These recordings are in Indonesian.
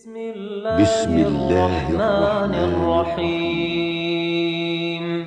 بسم الله الرحمن الرحيم.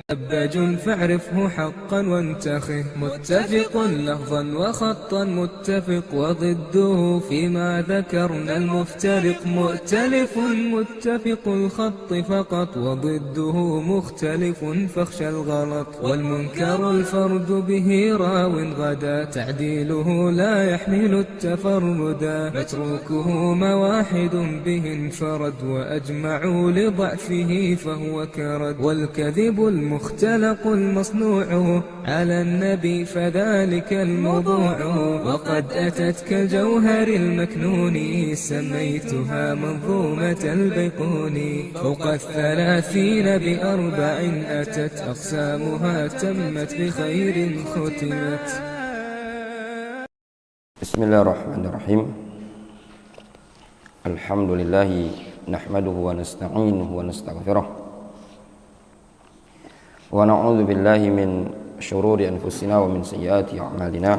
أباج فاعرفه حقا وانتخه، متفق لفظا وخطا متفق، وضده فيما ذكرنا المفترق، مؤتلف متفق الخط فقط، وضده مختلف فاخشى الغلط، والمنكر الفرد به راو غدا، تعديله لا يحمل التفردا، متروكه مواحد به انفرد، وأجمعوا لضعفه فهو كرد، والكذب المختلق المصنوع على النبي فذلك الموضوع، وقد أتت كالجوهر المكنون سميتها منظومة البيقوني، فوق 30 بأربع أتت أقسامها تمت بخير ختمت. بسم الله الرحمن الرحيم. الحمد لله نحمده ونستعينه ونستغفره ونعوذ بالله من شرور أنفسنا ومن سيئات أعمالنا،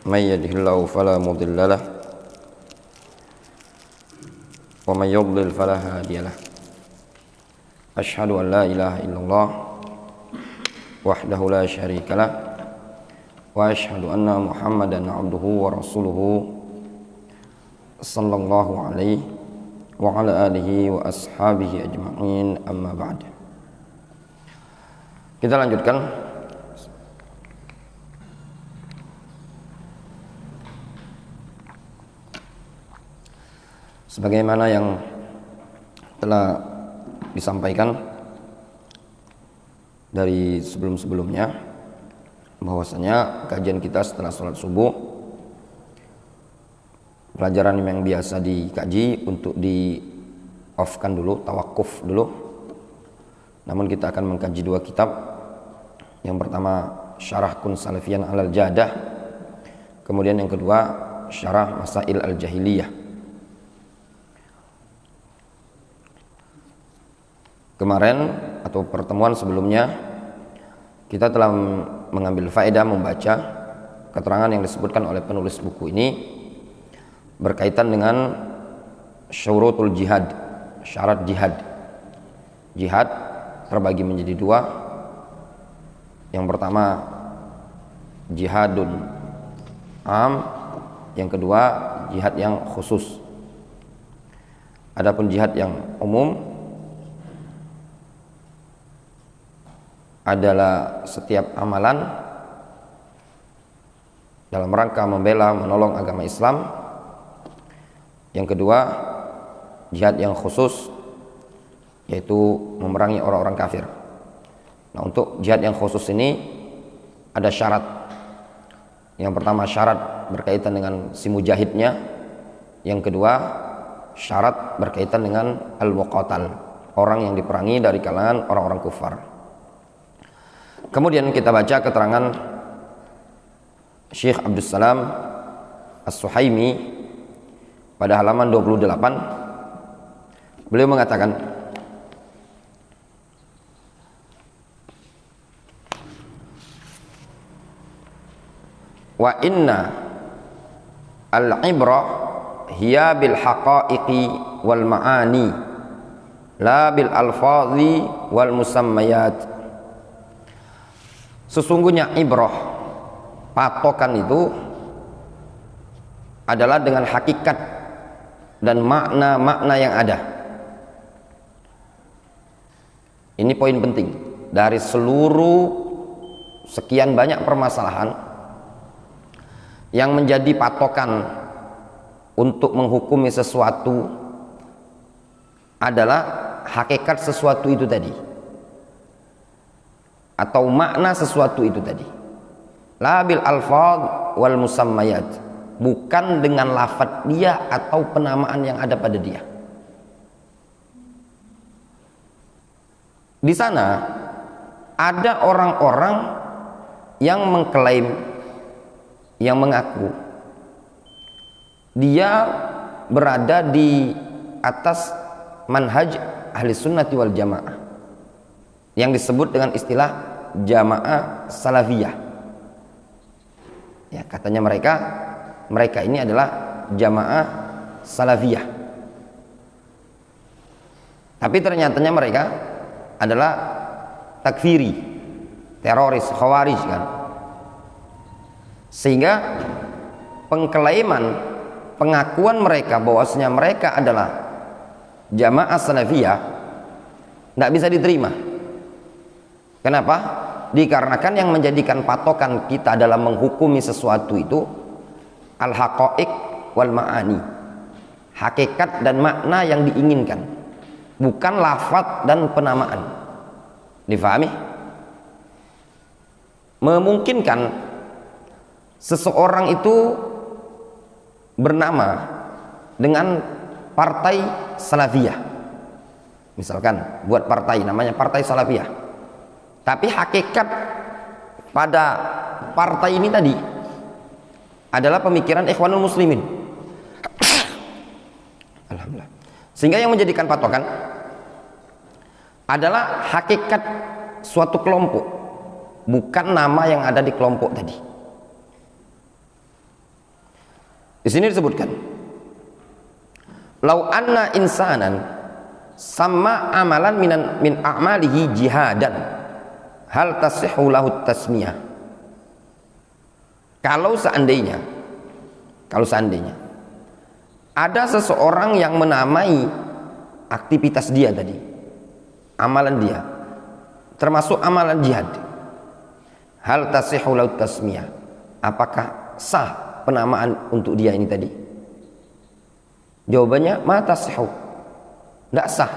من يهده الله فلا مضل له ومن يضلل فلا هادي له. أشهد أن لا إله إلا الله وحده لا شريك له، وأشهد أن محمدا عبده ورسوله صلى الله عليه وعلى آله وأصحابه أجمعين. أما بعد. Kita lanjutkan sebagaimana yang telah disampaikan dari sebelum-sebelumnya, bahwasanya kajian kita setelah sholat subuh, pelajaran yang biasa dikaji untuk di off-kan dulu, tawakuf dulu. Namun kita akan mengkaji dua kitab. Yang pertama Syarah Kun Salafiyan Alal Jadah, kemudian yang kedua Syarah Masail Al-Jahiliyah. Kemarin atau pertemuan sebelumnya kita telah mengambil faedah membaca keterangan yang disebutkan oleh penulis buku ini berkaitan dengan syurutul jihad, syarat jihad. Jihad terbagi menjadi dua. Yang pertama jihadun am, yang kedua jihad yang khusus. Adapun jihad yang umum adalah setiap amalan dalam rangka membela, menolong agama Islam. Yang kedua jihad yang khusus, yaitu memerangi orang-orang kafir. Nah, untuk jihad yang khusus ini ada syarat. Yang pertama syarat berkaitan dengan si mujahidnya. Yang kedua syarat berkaitan dengan al-muqatal, orang yang diperangi dari kalangan orang-orang kufar. Kemudian kita baca keterangan Syekh Abdus Salam As-Suhaimi pada halaman 28. Beliau mengatakan, wa inna al-ibrah hiya bil haqa'iqi wal ma'ani la bil alfazi wal musammayat. Sesungguhnya ibrah, patokan itu adalah dengan hakikat dan makna-makna yang ada. Ini poin penting dari seluruh sekian banyak permasalahan yang menjadi patokan untuk menghukumi sesuatu adalah hakikat sesuatu itu tadi, atau makna sesuatu itu tadi. La bil alfaz wal musammayat, bukan dengan lafaz dia atau penamaan yang ada pada dia. Di sana ada orang-orang yang mengklaim, yang mengaku dia berada di atas manhaj ahli sunnati wal jamaah, yang disebut dengan istilah jamaah salafiyah. Ya, katanya mereka ini adalah jamaah salafiyah. Tapi ternyatanya mereka adalah takfiri, teroris, khawarij kan. Sehingga pengklaiman, pengakuan mereka bahwasanya mereka adalah jamaah salafiyah tidak bisa diterima. Kenapa? Dikarenakan yang menjadikan patokan kita dalam menghukumi sesuatu itu al-haqaiq wal ma'ani, hakikat dan makna yang diinginkan, bukan lafaz dan penamaan. Difahami? Memungkinkan seseorang itu bernama dengan partai salafiyah, misalkan buat partai namanya partai salafiyah, tapi hakikat pada partai ini tadi adalah pemikiran Ikhwanul Muslimin. Alhamdulillah. Sehingga yang menjadikan patokan adalah hakikat suatu kelompok, bukan nama yang ada di kelompok tadi. Di sini disebutkan, lau anna insanan sama amalan min a'malihi jihadan hal tasihhu lahu tasmiyah. Kalau seandainya ada seseorang yang menamai aktivitas dia tadi, amalan dia termasuk amalan jihad, hal tasihhu lahu tasmiyah, apakah sah penamaan untuk dia ini tadi? Jawabannya ma tasihhu, tidak sah,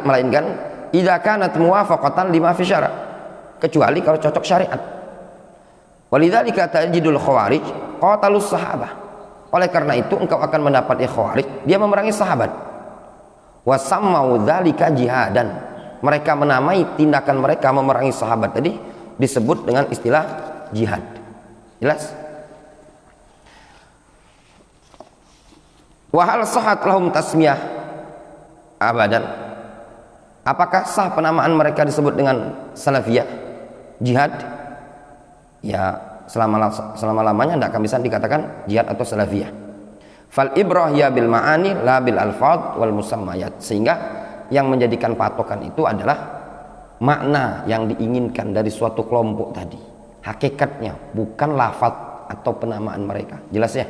melainkan idza kanat muwafaqatan lima fi syara', kecuali kalau cocok syariat. Walidzalika tajidul khawarij qatalus sahabah, oleh karena itu engkau akan mendapat khawarij dia memerangi sahabat. Wa sammau dzalika jihadan, mereka menamai tindakan mereka memerangi sahabat tadi disebut dengan istilah jihad. Jelas? Wa hal sahat lahum tasmiyah abadan, apakah sah penamaan mereka disebut dengan salafiyah, jihad? Ya selama-lamanya tidak akan bisa dikatakan jihad atau salafiyah. Fal ibrah ya bil ma'ani la bil alfad wal musammayat, sehingga yang menjadikan patokan itu adalah makna yang diinginkan dari suatu kelompok tadi, hakikatnya, bukan lafaz atau penamaan mereka. Jelas ya?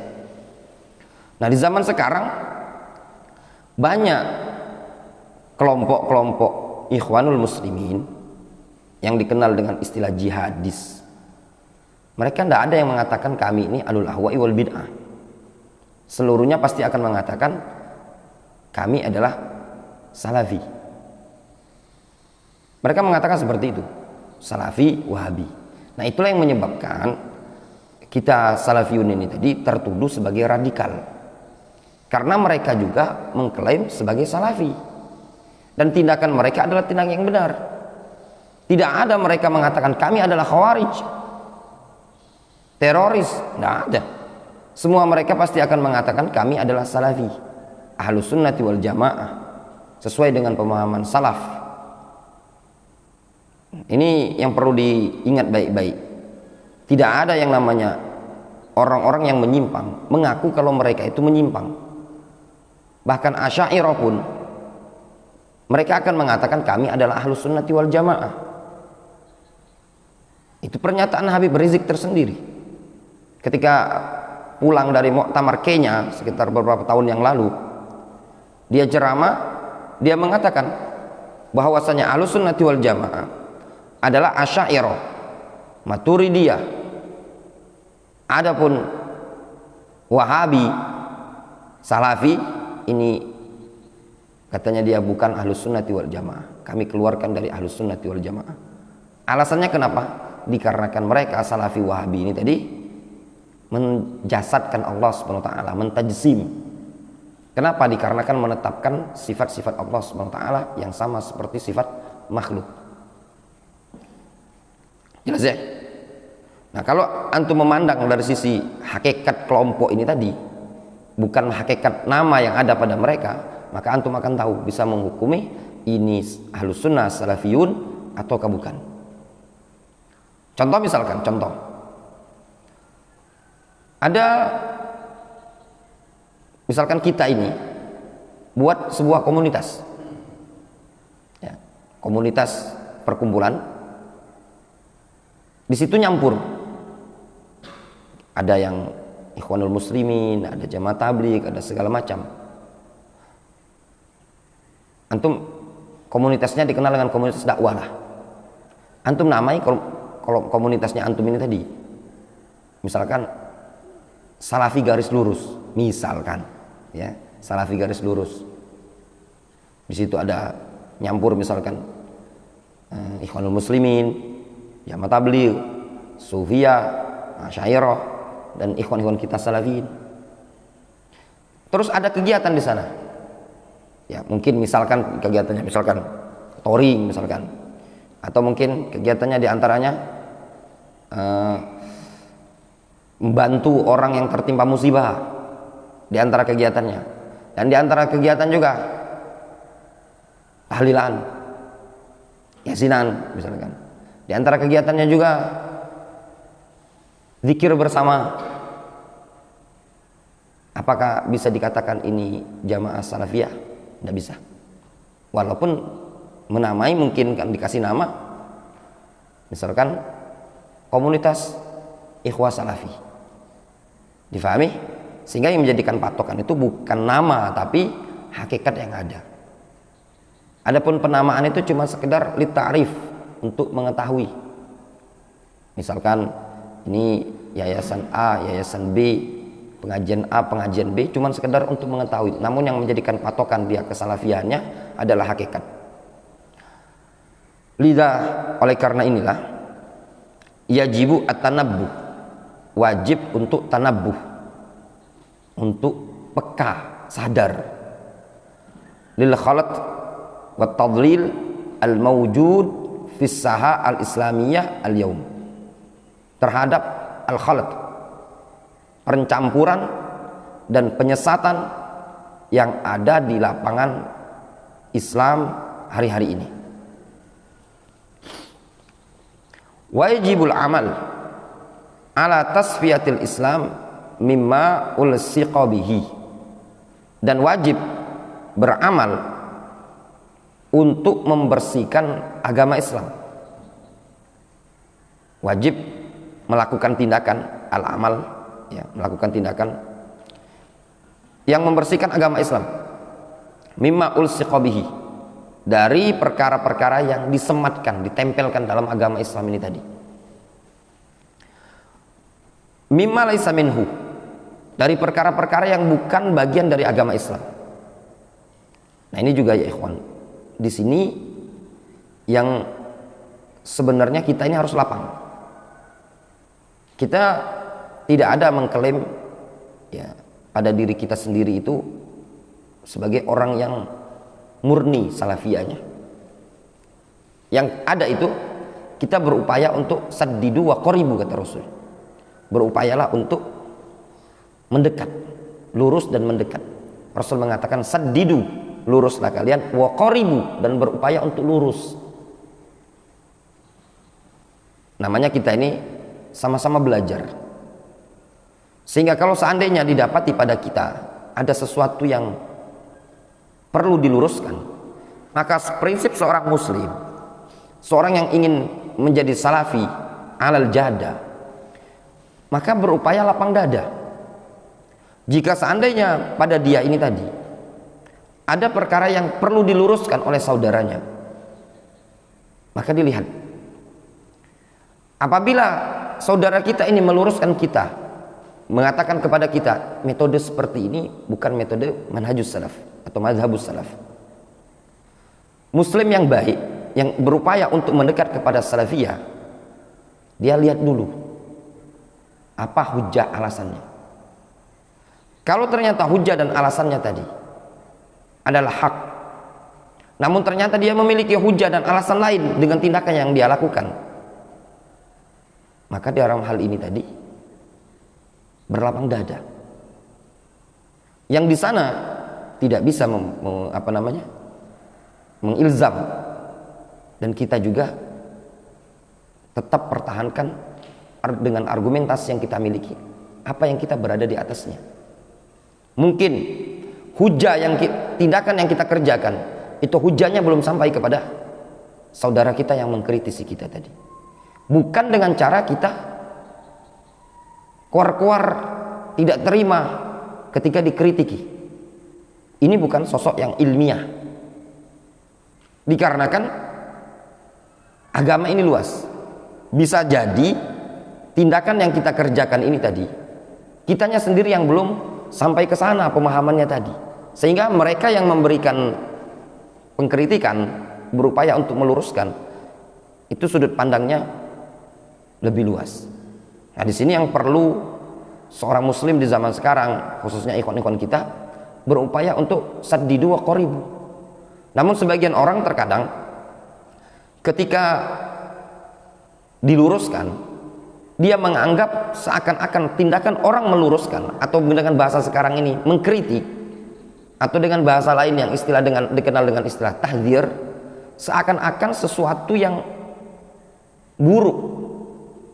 Nah, di zaman sekarang banyak kelompok-kelompok Ikhwanul Muslimin yang dikenal dengan istilah jihadis. Mereka tidak ada yang mengatakan kami ini alul ahwa'i wal bid'ah. Seluruhnya pasti akan mengatakan kami adalah salafi. Mereka mengatakan seperti itu, salafi wahabi. Nah, itulah yang menyebabkan kita salafiyun ini tadi tertuduh sebagai radikal, karena mereka juga mengklaim sebagai salafi dan tindakan mereka adalah tindakan yang benar. Tidak ada mereka mengatakan kami adalah khawarij, teroris, tidak ada. Semua mereka pasti akan mengatakan kami adalah salafi, ahlus sunnati wal jamaah, sesuai dengan pemahaman salaf. Ini yang perlu diingat baik-baik. Tidak ada yang namanya orang-orang yang menyimpang mengaku kalau mereka itu menyimpang. Bahkan Asy'ariyah pun mereka akan mengatakan kami adalah ahlus sunnati wal jamaah. Itu pernyataan Habib Rizik tersendiri ketika pulang dari Muktamar Kenya sekitar beberapa tahun yang lalu. Dia ceramah, dia mengatakan bahwasanya ahlus sunnati wal jamaah adalah Asy'ariyah, Maturidiyah. Adapun Wahabi, Salafi, ini katanya dia bukan ahlus sunnati wal jamaah. Kami keluarkan dari ahlus sunnati wal jamaah. Alasannya kenapa? Dikarenakan mereka Salafi Wahabi ini tadi menjasadkan Allah Subhanahu wa taala, mentajsim. Kenapa? Dikarenakan menetapkan sifat-sifat Allah Subhanahu wa taala yang sama seperti sifat makhluk. Jelas ya? Nah, kalau antum memandang dari sisi hakikat kelompok ini tadi, bukan hakikat nama yang ada pada mereka, maka antum akan tahu, bisa menghukumi ini ahlus sunnah salafiyun ataukah bukan. Contoh misalkan, ada misalkan kita ini buat sebuah komunitas, ya, komunitas perkumpulan, di situ nyampur, ada yang Ikhwanul Muslimin, ada Jamaah Tabligh, ada segala macam. Antum komunitasnya dikenal dengan komunitas dakwah lah. Antum namai kalau komunitasnya antum ini tadi, misalkan Salafi garis lurus, misalkan, ya, Salafi garis lurus. Di situ ada nyampur misalkan Ikhwanul Muslimin, Jamaah Tabligh, Sufiyah, Asy'ariyah, dan ikhwan-ikhwan kita Salafiyin. Terus ada kegiatan di sana. Ya, mungkin misalkan kegiatannya misalkan touring misalkan, atau mungkin kegiatannya diantaranya membantu orang yang tertimpa musibah di antara kegiatannya, dan di antara kegiatan juga tahlilan, yasinan misalkan. Di antara kegiatannya juga zikir bersama. Apakah bisa dikatakan ini jamaah salafiyah? Tidak bisa. Walaupun menamai, mungkin kan dikasih nama, misalkan komunitas ikhwah salafi. Difahami? Sehingga yang menjadikan patokan itu bukan nama, tapi hakikat yang ada. Adapun penamaan itu cuma sekedar litarif, untuk mengetahui. Misalkan ini yayasan A, yayasan B, pengajian A, pengajian B, cuma sekedar untuk mengetahui. Namun yang menjadikan patokan dia kesalafiannya adalah hakikat. Lidah, oleh karena inilah yajibu at-tanabbuh, wajib untuk tanabbuh, untuk peka, sadar, lil khalat wa tadlil al-mawjud fis saha al-islamiyah al-yaum, terhadap al-khalat, pencampuran dan penyesatan yang ada di lapangan Islam hari-hari ini. Wajibul amal ala tasfiyatil Islam mimma ulsiqa bihi, dan wajib beramal untuk membersihkan agama Islam. Wajib melakukan tindakan al-amal, ya, melakukan tindakan yang membersihkan agama Islam mimma ulsiqa bihi, dari perkara-perkara yang disematkan, ditempelkan dalam agama Islam ini tadi. Mimma laisa minhu, dari perkara-perkara yang bukan bagian dari agama Islam. Nah, ini juga ya ikhwan, di sini yang sebenarnya kita ini harus lapang. Kita tidak ada mengklaim, ya, pada diri kita sendiri itu sebagai orang yang murni salafiyahnya. Yang ada itu kita berupaya untuk saddidu wa qaribu, kata Rasul. Berupayalah untuk mendekat, lurus dan mendekat. Rasul mengatakan saddidu, luruslah kalian, wa qaribu, dan berupaya untuk lurus. Namanya kita ini sama-sama belajar. Sehingga kalau seandainya didapati pada kita ada sesuatu yang perlu diluruskan, maka prinsip seorang muslim, seorang yang ingin menjadi salafi alal jada, maka berupaya lapang dada. Jika seandainya pada dia ini tadi ada perkara yang perlu diluruskan oleh saudaranya, maka dilihat. Apabila saudara kita ini meluruskan kita, mengatakan kepada kita metode seperti ini bukan metode manhajus salaf atau mazhabus salaf, muslim yang baik yang berupaya untuk mendekat kepada salafiyah, dia lihat dulu apa hujah alasannya. Kalau ternyata hujah dan alasannya tadi adalah hak, namun ternyata dia memiliki hujah dan alasan lain dengan tindakan yang dia lakukan, maka dalam hal ini tadi berlapang dada. Yang di sana tidak bisa mengilzam, dan kita juga tetap pertahankan dengan argumentasi yang kita miliki, apa yang kita berada di atasnya. Mungkin hujah tindakan yang kita kerjakan itu hujahnya belum sampai kepada saudara kita yang mengkritisi kita tadi. Bukan dengan cara kita kuar-kuar tidak terima ketika dikritiki. Ini bukan sosok yang ilmiah. Dikarenakan agama ini luas. Bisa jadi tindakan yang kita kerjakan ini tadi, kitanya sendiri yang belum sampai ke sana pemahamannya tadi, sehingga mereka yang memberikan pengkritikan berupaya untuk meluruskan itu sudut pandangnya lebih luas. Nah, di sini yang perlu seorang muslim di zaman sekarang, khususnya ikhwan-ikhwan kita, berupaya untuk saddidu wa qaribu. Namun sebagian orang terkadang ketika diluruskan, dia menganggap seakan-akan tindakan orang meluruskan, atau dengan bahasa sekarang ini mengkritik, atau dengan bahasa lain yang dikenal dengan istilah tahdzir, seakan-akan sesuatu yang buruk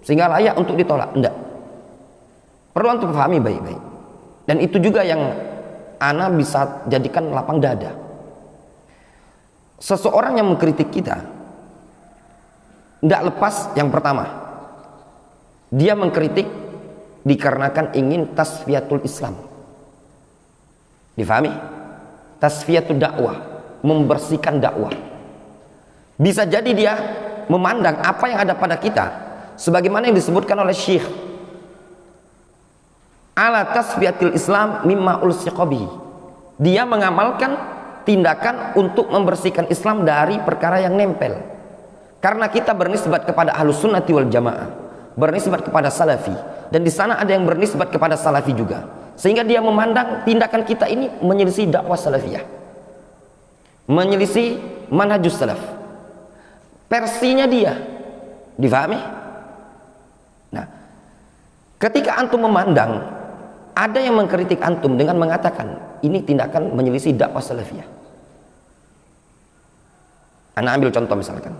sehingga layak untuk ditolak. Enggak. Perlu untuk pahami baik-baik. Dan itu juga yang ana bisa jadikan lapang dada. Seseorang yang mengkritik kita tidak lepas yang pertama, dia mengkritik dikarenakan ingin tasfiyatul Islam. Difahami? Tasfiyatul dakwah, membersihkan dakwah. Bisa jadi dia memandang apa yang ada pada kita sebagaimana yang disebutkan oleh Syekh, ala tasfiyatil Islam mimma ulsiqa bihi. Dia mengamalkan tindakan untuk membersihkan Islam dari perkara yang nempel. Karena kita bernisbat kepada Ahlus Sunnati wal Jamaah, bernisbat kepada Salafi, dan di sana ada yang bernisbat kepada Salafi juga, sehingga dia memandang tindakan kita ini menyelisih dakwah Salafiyah, menyelisih manhajus salaf, versinya dia. Difahami? Nah, ketika antum memandang ada yang mengkritik antum dengan mengatakan ini tindakan menyelisih dakwah Salafiyah, ana ambil contoh misalkan,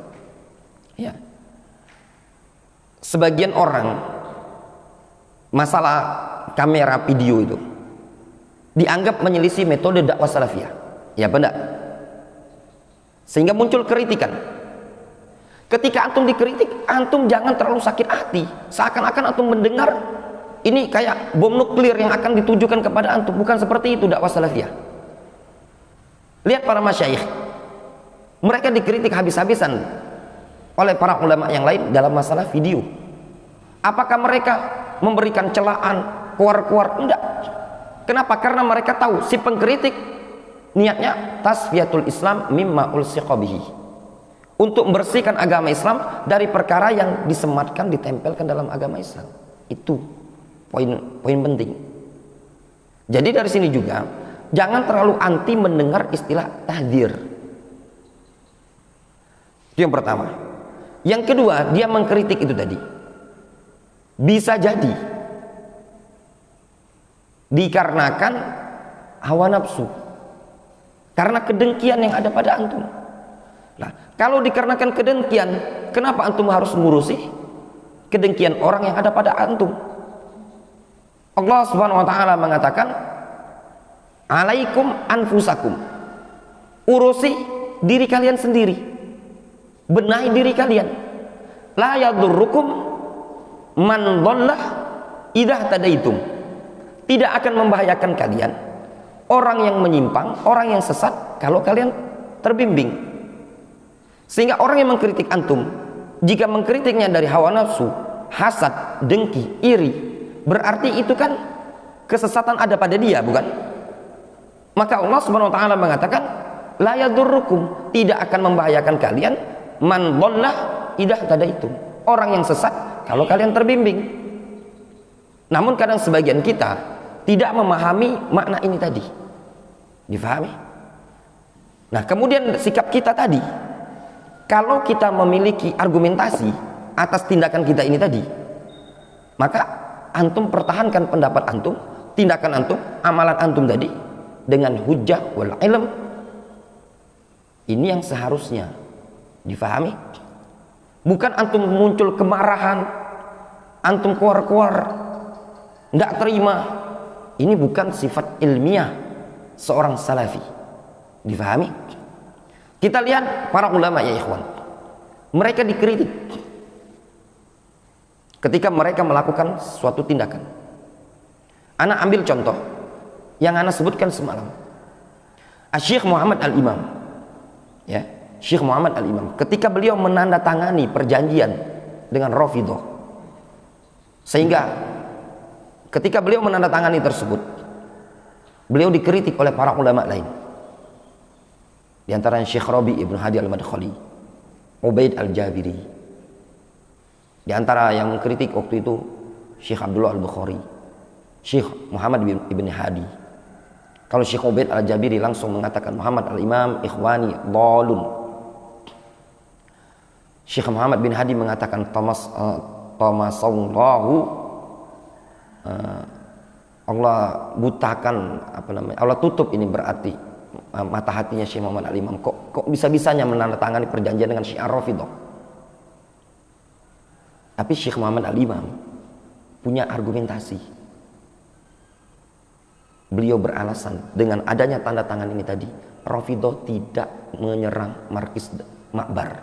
ya, sebagian orang masalah kamera video itu dianggap menyelisih metode dakwah Salafiyah, ya benar, sehingga muncul kritikan. Ketika antum dikritik, antum jangan terlalu sakit hati, seakan-akan antum mendengar ini kayak bom nuklir yang akan ditujukan kepada antum. Bukan seperti itu dakwah Salafiyah. Lihat para masyayikh, mereka dikritik habis-habisan oleh para ulama yang lain dalam masalah video. Apakah mereka memberikan celaan, kuar-kuar? Enggak. Kenapa? Karena mereka tahu si pengkritik niatnya tasfiyatul Islam mimma ulsiqa bihi, untuk membersihkan agama Islam dari perkara yang disematkan, ditempelkan dalam agama Islam. Itu poin penting. Jadi dari sini juga jangan terlalu anti mendengar istilah tahdzir. Itu yang pertama. Yang kedua, dia mengkritik itu tadi bisa jadi dikarenakan hawa nafsu, karena kedengkian yang ada pada antum. Nah, kalau dikarenakan kedengkian, kenapa antum harus ngurusi kedengkian orang yang ada pada antum? Allah Subhanahu wa taala mengatakan, "Alaikum anfusakum." Urusi diri kalian sendiri. Benahi diri kalian. La yadurrukum man dhalla idza tadaitum. Tidak akan membahayakan kalian orang yang menyimpang, orang yang sesat kalau kalian terbimbing. Sehingga orang yang mengkritik antum, jika mengkritiknya dari hawa nafsu, hasad, dengki, iri, berarti itu kan kesesatan ada pada dia, bukan? Maka Allah Subhanahu wa taala mengatakan, la yadurrukum, tidak akan membahayakan kalian man dhalla idza tadaitum, orang yang sesat kalau kalian terbimbing. Namun kadang sebagian kita tidak memahami makna ini tadi. Difahami? Nah, kemudian sikap kita tadi, kalau kita memiliki argumentasi atas tindakan kita ini tadi, maka antum pertahankan pendapat antum, tindakan antum, amalan antum tadi dengan hujjah wal ilm. Ini yang seharusnya difahami. Bukan antum muncul kemarahan, antum kuar-kuar, tidak terima, Ini bukan sifat ilmiah seorang salafi. Difahami? Kita lihat para ulama ya ikhwan. Mereka dikritik ketika mereka melakukan suatu tindakan. Ana ambil contoh yang ana sebutkan semalam. Syekh Muhammad Al-Imam, ya, Syekh Muhammad Al-Imam, ketika beliau menandatangani perjanjian dengan Rafidhah, sehingga ketika beliau menandatangani tersebut, beliau dikritik oleh para ulama lain. Di antaranya Syekh Rabi Ibn Hadi Al-Madkhali, Ubaid Al-Jabiri. Di antara yang mengkritik waktu itu Syekh Abdullah Al-Bukhari, Syekh Muhammad Ibn Hadi. Kalau Syekh Ubaid Al-Jabiri langsung mengatakan Muhammad Al-Imam ikhwani dhalun. Syekh Muhammad bin Hadi mengatakan Tamasallahu, Allah butakan, Allah tutup, ini berarti mata hatinya Syekh Muhammad Al-Imam. Kok bisa-bisanya menandatangani perjanjian dengan Syiah Rafidhah? Tapi Syekh Muhammad Al-Imam punya argumentasi. Beliau beralasan dengan adanya tanda tangan ini tadi, Rafidhah tidak menyerang Markis Ma'bar.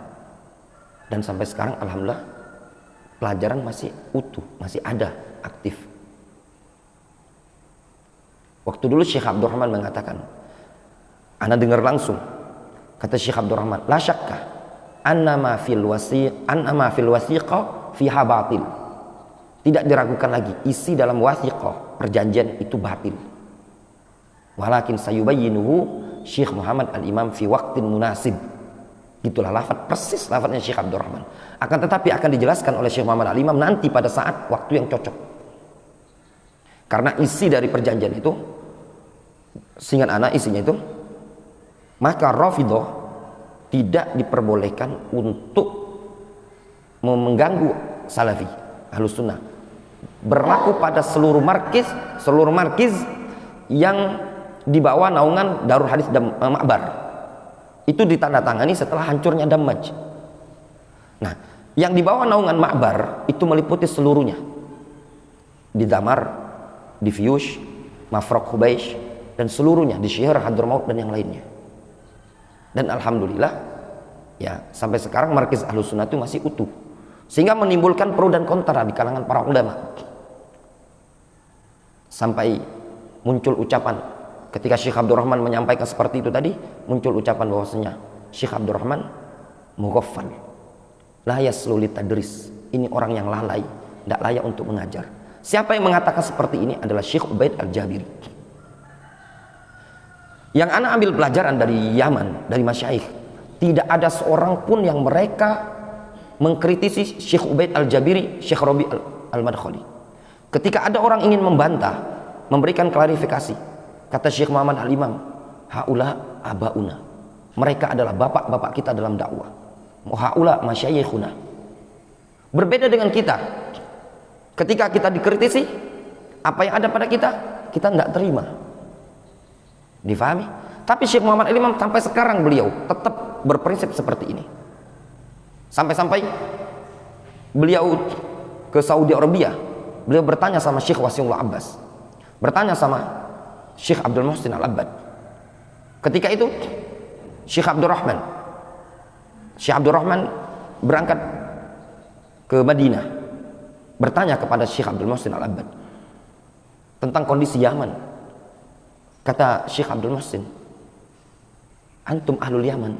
Dan sampai sekarang alhamdulillah pelajaran masih utuh, masih ada, aktif. Waktu dulu Syekh Abdurrahman mengatakan, ana dengar langsung, kata Syekh Abdurrahman, la syakka annama fil wasiqah fiha batil. Tidak diragukan lagi, isi dalam wasiqah perjanjian itu batil. Walakin sayubayyinuhu Syekh Muhammad Al-Imam fi waqtin munasib. Itulah lafaz, persis lafaznya Syekh Abdurrahman. Akan tetapi akan dijelaskan oleh Syekh Muhammad Al-Imam nanti pada saat waktu yang cocok. Karena isi dari perjanjian itu, seingat anak isinya itu, maka Rafidhah tidak diperbolehkan untuk mengganggu Salafi, Ahlus Sunnah. Berlaku pada seluruh markiz yang di bawah naungan Darul Hadis Ma'bar. Itu ditandatangani setelah hancurnya Dammaj. Nah, yang di bawah naungan Ma'bar itu meliputi seluruhnya. Di Damar, di Fiyush, Mafraq Hubeish, dan seluruhnya di Syihr, Hadramaut dan yang lainnya. Dan alhamdulillah ya sampai sekarang markiz Ahlus Sunnah itu masih utuh. Sehingga menimbulkan pro dan kontra di kalangan para ulama. Sampai muncul ucapan ketika Syekh Abdurrahman menyampaikan seperti itu tadi, muncul ucapan bahwasanya Syekh Abdurrahman mughaffal, la yaslu litadris. Ini orang yang lalai, tidak layak untuk mengajar. Siapa yang mengatakan seperti ini adalah Syekh Ubaid Al-Jabiri. Yang anak ambil pelajaran dari Yaman, dari masyayikh, tidak ada seorang pun yang mereka mengkritisi Syekh Ubaid Al-Jabiri, Syekh Rabi Al-Madkhali. Ketika ada orang ingin membantah, memberikan klarifikasi, kata Syekh Muhammad Al-Imam, haula abauna, mereka adalah bapak-bapak kita dalam dakwah. Haula masyayikhuna. Berbeda dengan kita. Ketika kita dikritisi, apa yang ada pada kita tidak terima. Difahami? Tapi Syekh Muhammad Al-Imam sampai sekarang beliau tetap berprinsip seperti ini. Sampai-sampai beliau ke Saudi Arabia, beliau bertanya sama Syekh Wasiullah Abbas, bertanya sama Syekh Abdul Muhsin Al-Abbad. Ketika itu Syekh Abdurrahman berangkat ke Madinah, bertanya kepada Syekh Abdul Muhsin Al-Abbad tentang kondisi Yaman. Kata Syekh Abdul Muhsin, antum ahlul Yaman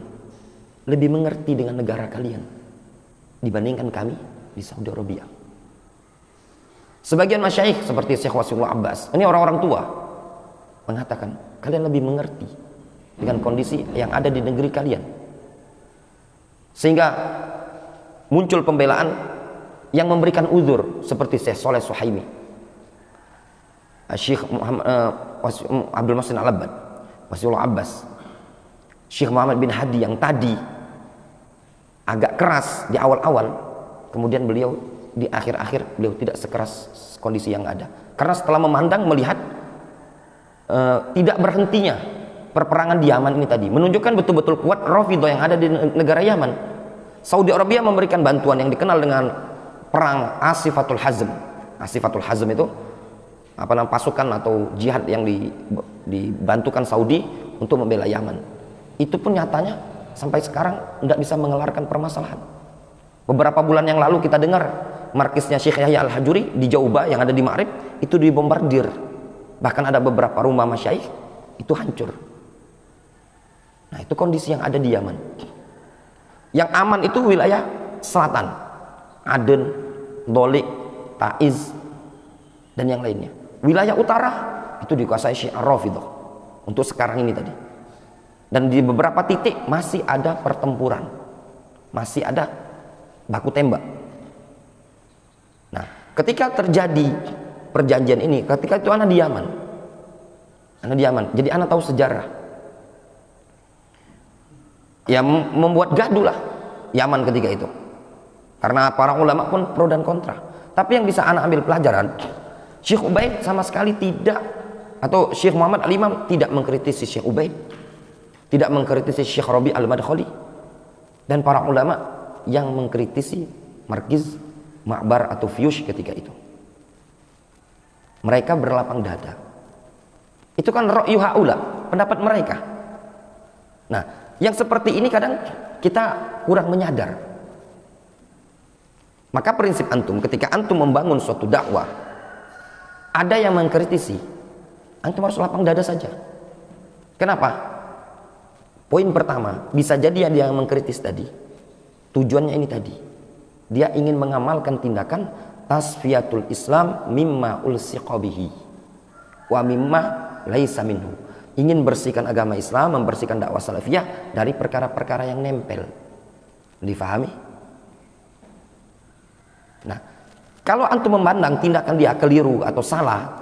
lebih mengerti dengan negara kalian dibandingkan kami di Saudi Arabia. Sebagian masyayikh seperti Syekh Wasiullah Abbas, ini orang-orang tua, mengatakan kalian lebih mengerti dengan kondisi yang ada di negeri kalian, sehingga muncul pembelaan yang memberikan uzur seperti Syekh Saleh Suhaimi, Syekh Abdul Muhsin Al-Abbad, Wasiullah Abbas, Syekh Muhammad bin Hadi yang tadi agak keras di awal-awal, kemudian beliau di akhir-akhir beliau tidak sekeras kondisi yang ada, karena setelah memandang melihat tidak berhentinya perperangan di Yaman ini tadi menunjukkan betul-betul kuat Rafidhah yang ada di negara Yaman. Saudi Arabia memberikan bantuan yang dikenal dengan perang Asifatul Hazm. Asifatul Hazm itu pasukan atau jihad yang dibantukan Saudi untuk membela Yaman. Itu pun nyatanya sampai sekarang tidak bisa mengelarkan permasalahan. Beberapa bulan yang lalu kita dengar markisnya Syekh Yahya Al-Hajuri di Jauba yang ada di Ma'rib itu dibombardir. Bahkan ada beberapa rumah masyaikh itu hancur. Nah, itu kondisi yang ada di Yaman. Yang aman itu wilayah selatan, Aden, Dolik, Taiz, dan yang lainnya. Wilayah utara itu dikuasai Syiah Rafidhah untuk sekarang ini tadi. Dan di beberapa titik masih ada pertempuran, masih ada baku tembak. Nah, ketika terjadi perjanjian ini, ketika itu anak di Yaman, jadi anak tahu sejarah. Ya, membuat gaduh lah Yaman ketika itu, karena para ulama pun pro dan kontra. Tapi yang bisa anak ambil pelajaran, Syekh Ubaid sama sekali tidak, atau Syekh Muhammad Al-Imam tidak mengkritisi Syekh Ubaid, tidak mengkritisi Syekh Rabi Al-Madkhali, dan para ulama yang mengkritisi Markiz, Ma'bar atau Fiyush ketika itu. Mereka berlapang dada. Itu kan ra'yu haula, pendapat mereka. Nah, yang seperti ini kadang kita kurang menyadar. Maka prinsip antum ketika antum membangun suatu dakwah, ada yang mengkritisi, antum harus lapang dada saja. Kenapa? Poin pertama, bisa jadi dia yang mengkritis tadi tujuannya ini tadi, dia ingin mengamalkan tindakan tasfiyatul Islam mimma ulsiqa bihi wa mimma laisa minhu, ingin bersihkan agama Islam, membersihkan dakwah salafiyah dari perkara-perkara yang nempel. Difahami? Nah, kalau antum memandang tindakan dia keliru atau salah,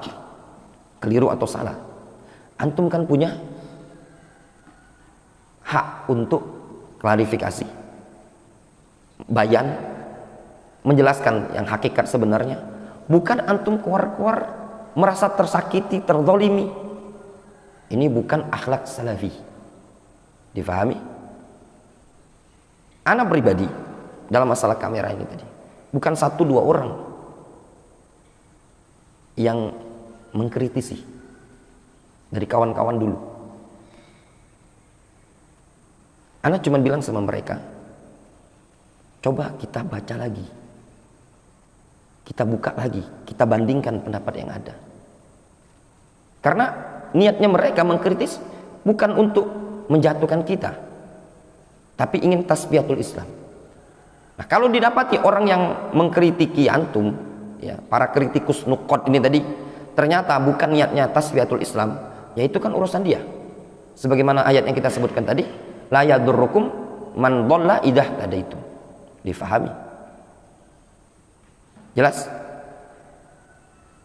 antum kan punya hak untuk klarifikasi, bayan, menjelaskan yang hakikat sebenarnya. Bukan antum keluar-keluar merasa tersakiti, terzolimi. Ini bukan akhlak salafi. Difahami? Ana pribadi dalam masalah kamera ini tadi, bukan 1-2 orang yang mengkritisi dari kawan-kawan dulu. Ana cuma bilang sama mereka, coba kita baca lagi, kita buka lagi, kita bandingkan pendapat yang ada. Karena niatnya mereka mengkritis bukan untuk menjatuhkan kita, tapi ingin tasbiyatul Islam. Nah, kalau didapati orang yang mengkritiki antum, ya, para kritikus nukot ini tadi, ternyata bukan niatnya tasbiyatul Islam, ya itu kan urusan dia. Sebagaimana ayat yang kita sebutkan tadi, la yadurrukum man dhalla idah tadaitum. Difahami? Jelas?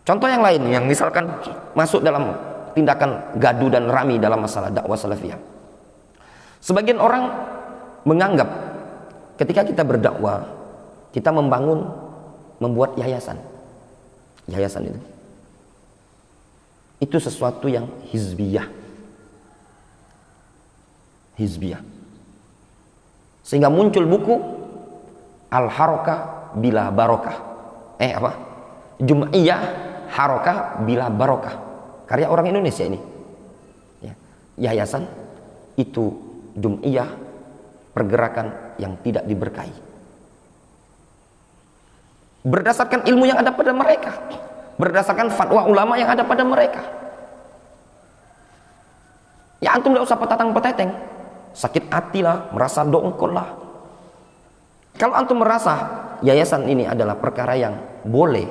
Contoh yang lain yang misalkan masuk dalam tindakan gaduh dan rami dalam masalah dakwah salafiyah. Sebagian orang menganggap ketika kita berdakwah, kita membuat yayasan. Yayasan itu sesuatu yang hizbiyah. Sehingga muncul buku Al-Harakah Bila Barokah. Jum'iyah Harakah Bila Barokah. Karya orang Indonesia ini. Ya. Yayasan itu jum'iyah, pergerakan yang tidak diberkahi. Berdasarkan ilmu yang ada pada mereka, berdasarkan fatwa ulama yang ada pada mereka. Ya antum tidak usah petatang-peteteng, sakit hati lah, merasa dongkol lah. Kalau antum merasa yayasan ini adalah perkara yang boleh,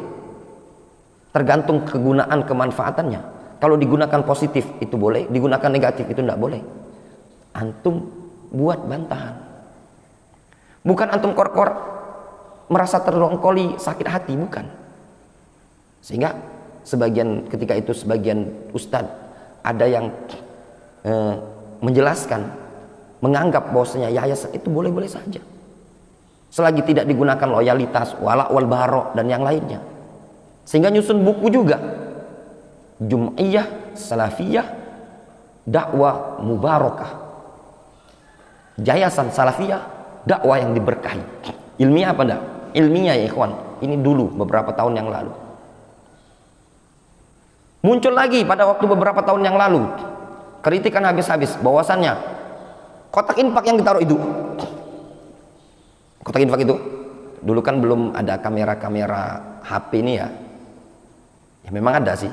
tergantung kegunaan kemanfaatannya. Kalau digunakan positif itu boleh, digunakan negatif itu tidak boleh. Antum buat bantahan. Bukan antum kor-kor merasa terdongkoli, sakit hati, bukan. Sehingga ketika itu sebagian ustadz ada yang menjelaskan, menganggap bahwasanya yayasan itu boleh-boleh saja, selagi tidak digunakan loyalitas, wala wal barok dan yang lainnya. Sehingga nyusun buku juga, Jum'iyah Salafiyah Dakwah Mubarakah, Yayasan Salafiyah dakwah yang diberkahi. Ilmiah apa enggak? Ilmiah ya ikhwan. Ini dulu beberapa tahun yang lalu. Muncul lagi pada waktu beberapa tahun yang lalu kritikan habis-habis bahwasannya kotak infak yang ditaruh itu, kotak infak itu dulu kan belum ada kamera-kamera HP ini ya. Ya memang ada sih,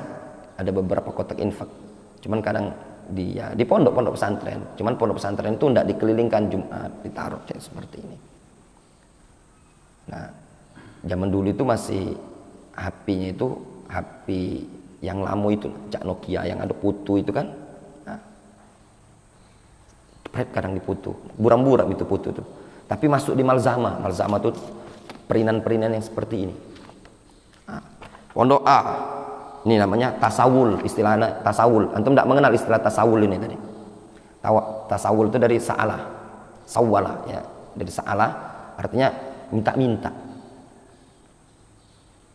ada beberapa kotak infak. Cuman kadang di pondok-pondok pesantren. Cuman pondok pesantren itu tidak dikelilingkan Jumat, ditaruh kayak seperti ini. Nah, zaman dulu itu masih HP-nya itu HP yang lama itu, Cak Nokia yang ada putu itu kan. Nah, kadang diputu, buram-buram itu putu tuh. Tapi masuk di malzama. Malzama tuh perinan-perinan yang seperti ini. Nah, pondok A, ini namanya tasawul, istilahnya tasawul. Antum tidak mengenal istilah tasawul ini tadi. Tasawul itu dari sa'alah, sawwala ya, dari sa'alah artinya minta-minta.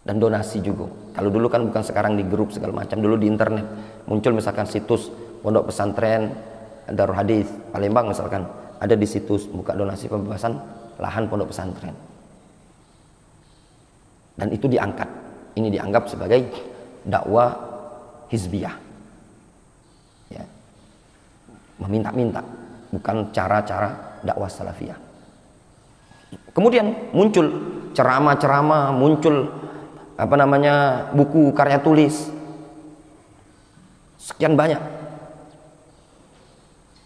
Dan donasi juga. Kalau dulu kan bukan sekarang di grup segala macam, dulu di internet muncul misalkan situs pondok pesantren Darul Hadis Palembang misalkan, ada di situs buka donasi pembebasan lahan pondok pesantren. Dan itu diangkat. Ini dianggap sebagai dakwah hizbiyah. Ya. Meminta-minta, bukan cara-cara dakwah salafiyah. Kemudian muncul ceramah-ceramah, muncul buku karya tulis sekian banyak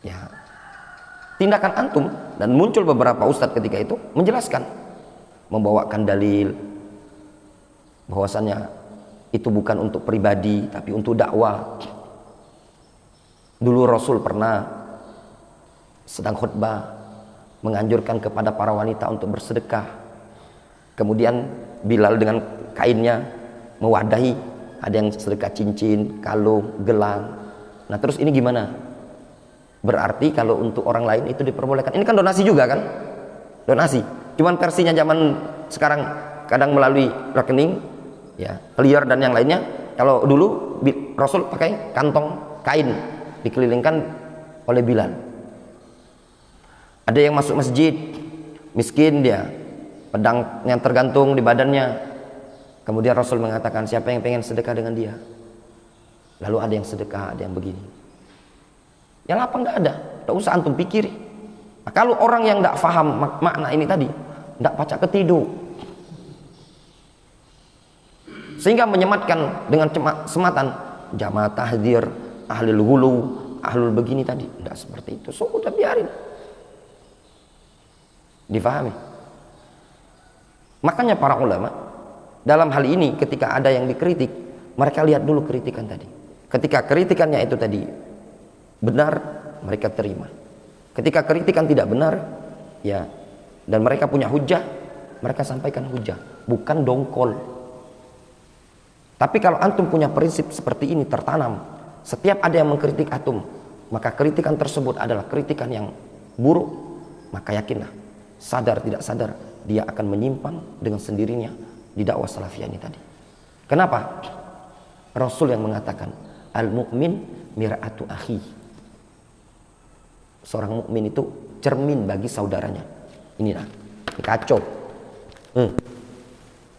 ya, tindakan antum. Dan muncul beberapa ustadz ketika itu menjelaskan, membawakan dalil bahwasannya itu bukan untuk pribadi tapi untuk dakwah. Dulu Rasul pernah sedang khutbah menganjurkan kepada para wanita untuk bersedekah. Kemudian Bilal dengan kainnya mewadahi, ada yang sedekah cincin, kalung, gelang. Nah terus ini gimana? Berarti kalau untuk orang lain itu diperbolehkan. Ini kan donasi juga kan? Donasi. Cuman versinya zaman sekarang kadang melalui rekening, ya, clear dan yang lainnya. Kalau dulu Rasul pakai kantong kain dikelilingkan oleh Bilal. Ada yang masuk masjid, miskin dia, pedang yang tergantung di badannya. Kemudian Rasul mengatakan, siapa yang pengen sedekah dengan dia? Lalu ada yang sedekah, ada yang begini. Yang lapang nggak ada, nggak usah antum pikiri. Nah, kalau orang yang nggak paham makna ini tadi, nggak pacak ketidu, sehingga menyematkan dengan sematan jamaah tahdzir, ahlul hulu, ahlul begini tadi, nggak seperti itu. So udah biarin, difahami. Makanya para ulama dalam hal ini ketika ada yang dikritik, mereka lihat dulu kritikan tadi. Ketika kritikannya itu tadi benar, mereka terima. Ketika kritikan tidak benar, ya, dan mereka punya hujah, mereka sampaikan hujah, bukan dongkol. Tapi kalau antum punya prinsip seperti ini tertanam, setiap ada yang mengkritik antum, maka kritikan tersebut adalah kritikan yang buruk, maka yakinlah, sadar tidak sadar, dia akan menyimpang dengan sendirinya di dakwah salafiyah ini tadi. Kenapa? Rasul yang mengatakan al-mu'min mir'atu akhi. Seorang mukmin itu cermin bagi saudaranya. Inilah, ini kacau.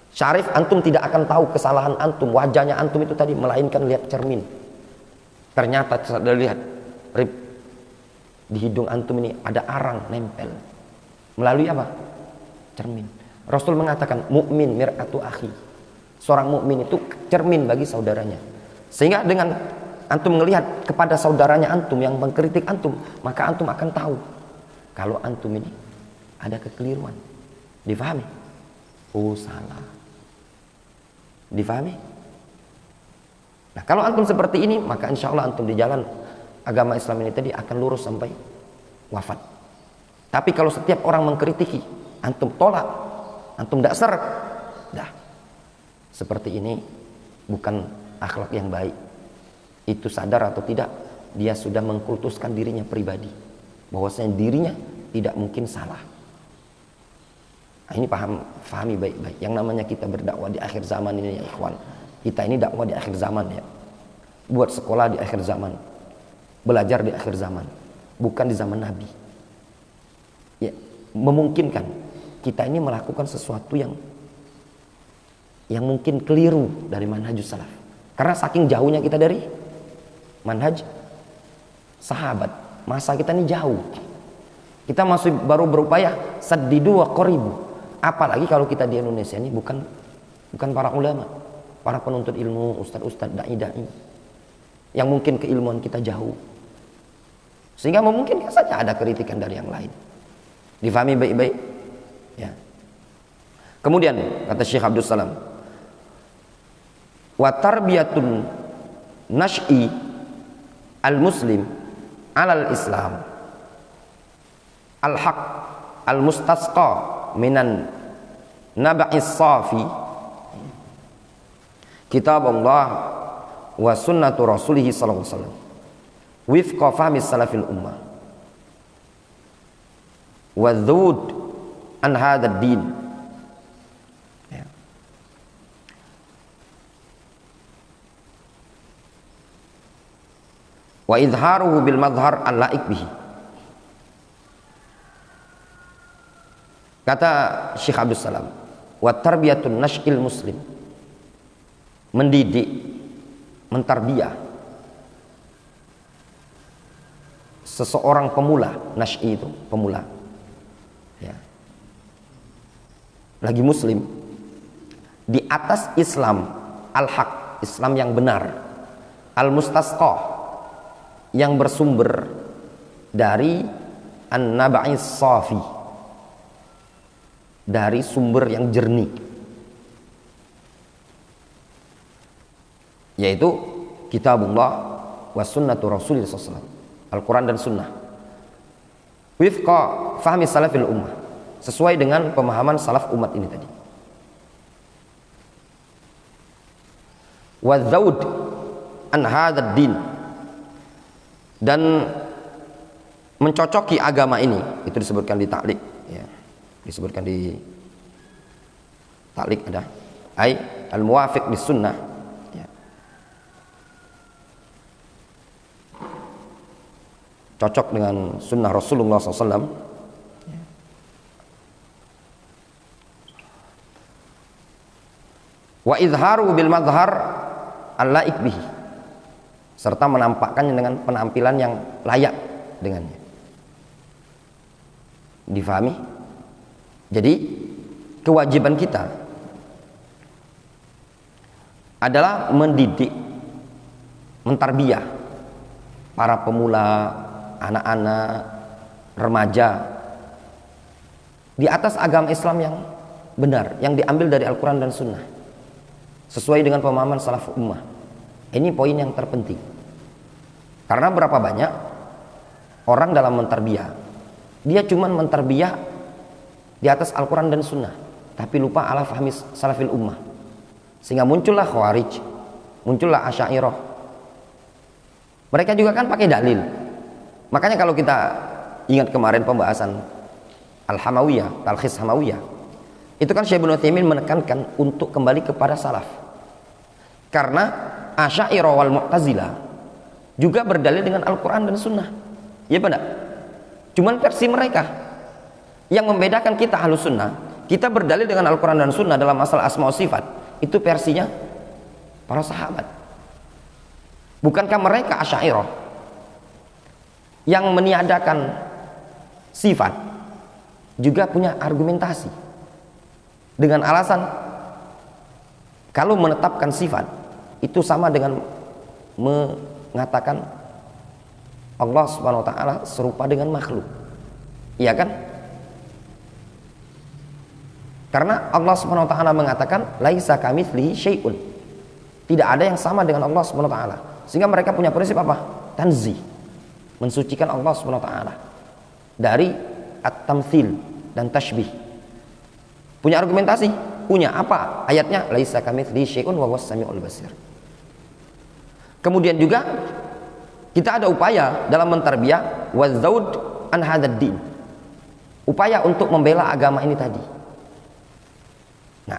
Syarif antum tidak akan tahu kesalahan antum, wajahnya antum itu tadi, melainkan lihat cermin. Ternyata sudah lihat di hidung antum ini ada arang nempel. Melalui apa? Cermin. Rasul mengatakan mukmin mir'atu akhi. Seorang mukmin itu cermin bagi saudaranya. Sehingga dengan antum melihat kepada saudaranya antum yang mengkritik antum, maka antum akan tahu kalau antum ini ada kekeliruan. Difahami? Oh salah. Difahami? Nah kalau antum seperti ini, maka insya Allah antum di jalan agama Islam ini tadi akan lurus sampai wafat. Tapi kalau setiap orang mengkritiki, antum tolak, antum tidak serak, dah, seperti ini bukan akhlak yang baik. Itu sadar atau tidak, dia sudah mengkultuskan dirinya pribadi, bahwasanya dirinya tidak mungkin salah. Nah, ini pahami baik-baik. Yang namanya kita berdakwah di akhir zaman ini ya ikhwan, kita ini dakwah di akhir zaman ya, buat sekolah di akhir zaman, belajar di akhir zaman, bukan di zaman Nabi. Ya, memungkinkan kita ini melakukan sesuatu yang mungkin keliru dari manhajus salaf. Karena saking jauhnya kita dari manhaj sahabat. Masa kita ini jauh. Kita masih baru berupaya saddidu wa qaribu. Apalagi kalau kita di Indonesia ini bukan para ulama, para penuntut ilmu, ustadz-ustadz, dai-dai yang mungkin keilmuan kita jauh, sehingga memungkinkan saja ada kritikan dari yang lain. Difahami baik-baik ya. Kemudian kata Syekh Abdul Salam, wa tarbiyatun nash'i al-muslim alal islam al-haq al-mustasqa minan naba'is safi kitab Allah wa sunnatu rasulih sallallahu alaihi wasallam wifqa fahmi salafil ummah wa dhud an hadzal din. Wa idharuhu bil madhar al-laik bihi. Kata Syekh Abdul Salam, wa tarbiyatun nash'il muslim, mendidik, mentarbiyah seseorang pemula. Nash'i itu pemula ya, lagi muslim di atas Islam al-haq, Islam yang benar, al-mustasqa, yang bersumber dari an-naba'is safi, dari sumber yang jernih, yaitu kitabullah wa sunnatu rasulillah sallallahu alaihi wasallam, Al-Quran dan sunnah, wifqa fahmi salafil ummah, sesuai dengan pemahaman salaf umat ini tadi. Wa zaud an hadzal din, dan mencocoki agama ini. Itu disebutkan di ta'liq ya. Disebutkan di ta'liq ada ai al-muwafiq bis sunnah ya. Cocok dengan sunnah Rasulullah SAW ya. Wa izharu bil madhar al-laik bihi, serta menampakkannya dengan penampilan yang layak dengannya. Difahami? Jadi kewajiban kita adalah mendidik, mentarbiyah para pemula, anak-anak, remaja di atas agama Islam yang benar, yang diambil dari Al-Quran dan Sunnah, sesuai dengan pemahaman salaf ummah. Ini poin yang terpenting. Karena berapa banyak orang dalam mentarbiyah, dia cuman mentarbiyah di atas Al-Quran dan Sunnah, tapi lupa ala fahmi salafil ummah, sehingga muncullah Khawarij, muncullah Asy'ariyah. Mereka juga kan pakai dalil. Makanya kalau kita ingat kemarin pembahasan Al-Hamawiyah, Talkhis Hamawiyah, itu kan Syekh Ibnu Utsaimin menekankan untuk kembali kepada salaf. Karena Asy'ariyah wal Mu'tazilah juga berdalil dengan Al-Quran dan Sunnah, ya benar. Cuman versi mereka. Yang membedakan kita Ahlus Sunnah, kita berdalil dengan Al-Quran dan Sunnah dalam masalah asma wa sifat, itu versinya para sahabat. Bukankah mereka Asy'ariyah yang meniadakan sifat juga punya argumentasi dengan alasan kalau menetapkan sifat itu sama dengan mengatakan Allah Subhanahu wa taala serupa dengan makhluk. Iya kan? Karena Allah Subhanahu wa taala mengatakan laisa kamitslihi syai'un. Tidak ada yang sama dengan Allah Subhanahu wa taala. Sehingga mereka punya prinsip apa? Tanzih. Mensucikan Allah Subhanahu wa taala dari at-tamtsil dan tashbih. Punya argumentasi? Punya. Apa? Ayatnya laisa kamitslihi syai'un wa huwas samiul basir. Kemudian juga kita ada upaya dalam mentarbiyah wazaud an hadzal din. Upaya untuk membela agama ini tadi. Nah,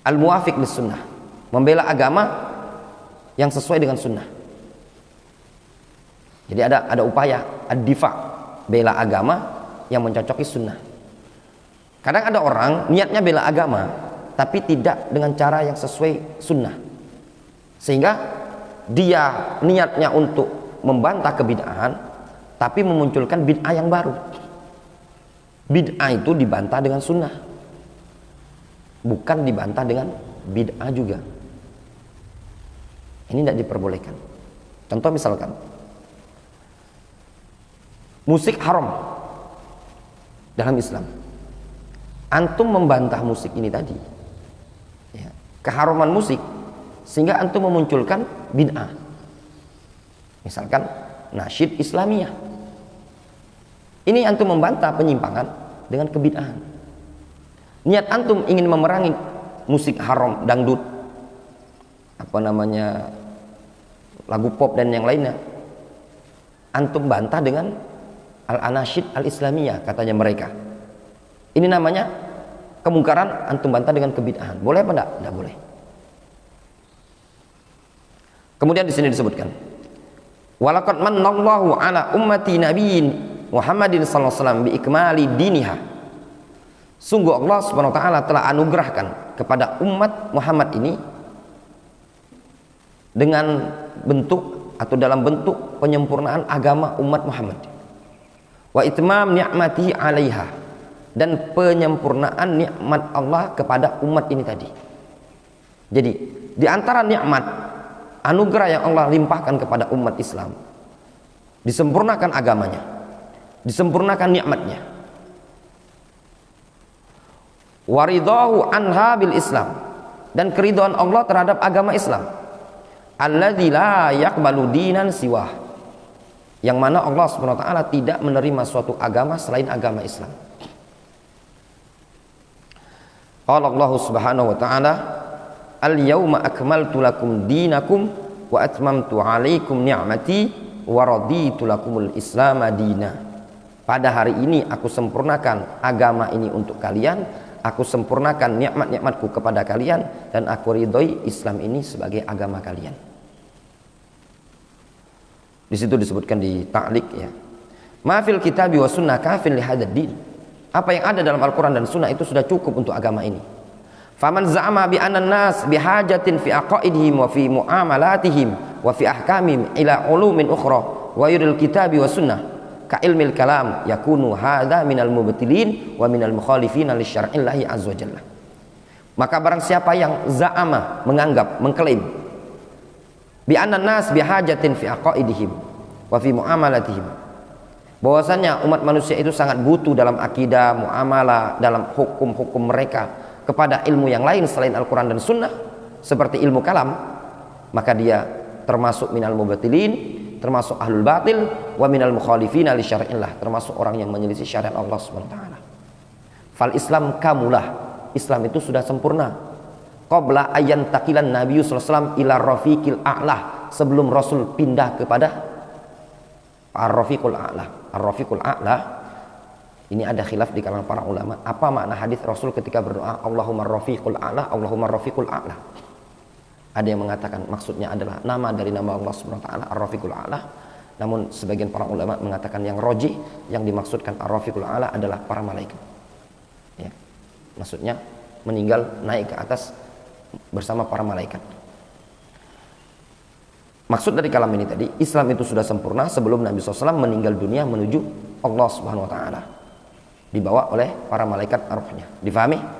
al-muwafiq lis sunnah, membela agama yang sesuai dengan sunnah. Jadi ada upaya ad-difa, bela agama yang mencocoki sunnah. Kadang ada orang niatnya bela agama tapi tidak dengan cara yang sesuai sunnah. Sehingga dia niatnya untuk membantah kebid'ahan, tapi memunculkan bid'ah yang baru. Bid'ah itu dibantah dengan sunnah, bukan dibantah dengan bid'ah juga. Ini tidak diperbolehkan. Contoh misalkan, musik haram dalam Islam. Antum membantah musik ini tadi, ya, keharaman musik, sehingga antum memunculkan bid'ah. Misalkan nasyid Islamiyah. Ini antum membantah penyimpangan dengan kebid'ahan. Niat antum ingin memerangi musik haram, dangdut, lagu pop dan yang lainnya. Antum bantah dengan al-anasyid al-islamiyah, katanya mereka. Ini namanya kemungkaran, antum bantah dengan kebid'ahan. Boleh apa enggak? Enggak boleh. Kemudian di sini disebutkan, walaqad mannallahu ala ummati nabiyyin Muhammadin sallallahu alaihi wasallam bi ikmali diniha. Sungguh Allah Subhanahu wa taala telah anugerahkan kepada umat Muhammad ini dengan bentuk atau dalam bentuk penyempurnaan agama umat Muhammad. Wa itmam ni'matihi 'alaiha, dan penyempurnaan nikmat Allah kepada umat ini tadi. Jadi, di antara nikmat anugerah yang Allah limpahkan kepada umat Islam, disempurnakan agamanya, disempurnakan nikmatnya. Waridahu anha bil Islam, dan keridhaan Allah terhadap agama Islam. Alladzi la yaqbalu dinan siwah, yang mana Allah Subhanahu wa taala tidak menerima suatu agama selain agama Islam. Qala Allah Subhanahu wa taala, al-yauma akmaltu lakum dinakum wa atmamtu 'alaikum ni'mati wa raditu lakumul Islam madina. Pada hari ini aku sempurnakan agama ini untuk kalian, aku sempurnakan nikmat-nikmatku kepada kalian, dan aku ridhoi Islam ini sebagai agama kalian. Di situ disebutkan di ta'liq, ya, ma fil kitabi wa sunnah kafin li hadzal din. Apa yang ada dalam Al-Quran dan Sunnah itu sudah cukup untuk agama ini. Faman za'ama bi anna nas bihajatin fi aqaidihim wa fi muamalatihim wa fi ahkamihim ila ulumin ukhra wa yuril kitabi wa sunnah ka ilmil kalam yakunu hadza minal mubtilin wa minal mukhalifin li syar'illahi azza wajalla. Maka barang siapa yang za'ama, menganggap, mengklaim, bi anna nas bihajatin fi aqaidihim wa fi muamalatihim, bahwasanya umat manusia itu sangat butuh dalam akidah, muamalah, dalam hukum-hukum mereka kepada ilmu yang lain selain Al-Quran dan Sunnah, seperti ilmu kalam, maka dia termasuk minal mubatilin, termasuk ahlul batil, wa minal mukhalifina li syar'illah, termasuk orang yang menyelisih syariat Allah Subhanahu wa taala. Fal Islam kamulah, Islam itu sudah sempurna. Qabla ayyan taqilan Nabi sallallahu alaihi wasallam ila rafiqil a'la, sebelum Rasul pindah kepada ar-rafiqul a'la. Ar-rafiqul a'la ini ada khilaf di kalangan para ulama, apa makna hadis Rasul ketika berdoa Allahumma rafiqul a'la, Allahumma rafiqul a'la. Ada yang mengatakan maksudnya adalah nama dari nama Allah Subhanahu wa taala ar-rafiqul a'la. Namun sebagian para ulama mengatakan yang rajih, yang dimaksudkan ar-rafiqul a'la adalah para malaikat. Ya. Maksudnya meninggal naik ke atas bersama para malaikat. Maksud dari kalam ini tadi, Islam itu sudah sempurna sebelum Nabi SAW meninggal dunia menuju Allah Subhanahu wa taala, dibawa oleh para malaikat arwahnya. Difahami?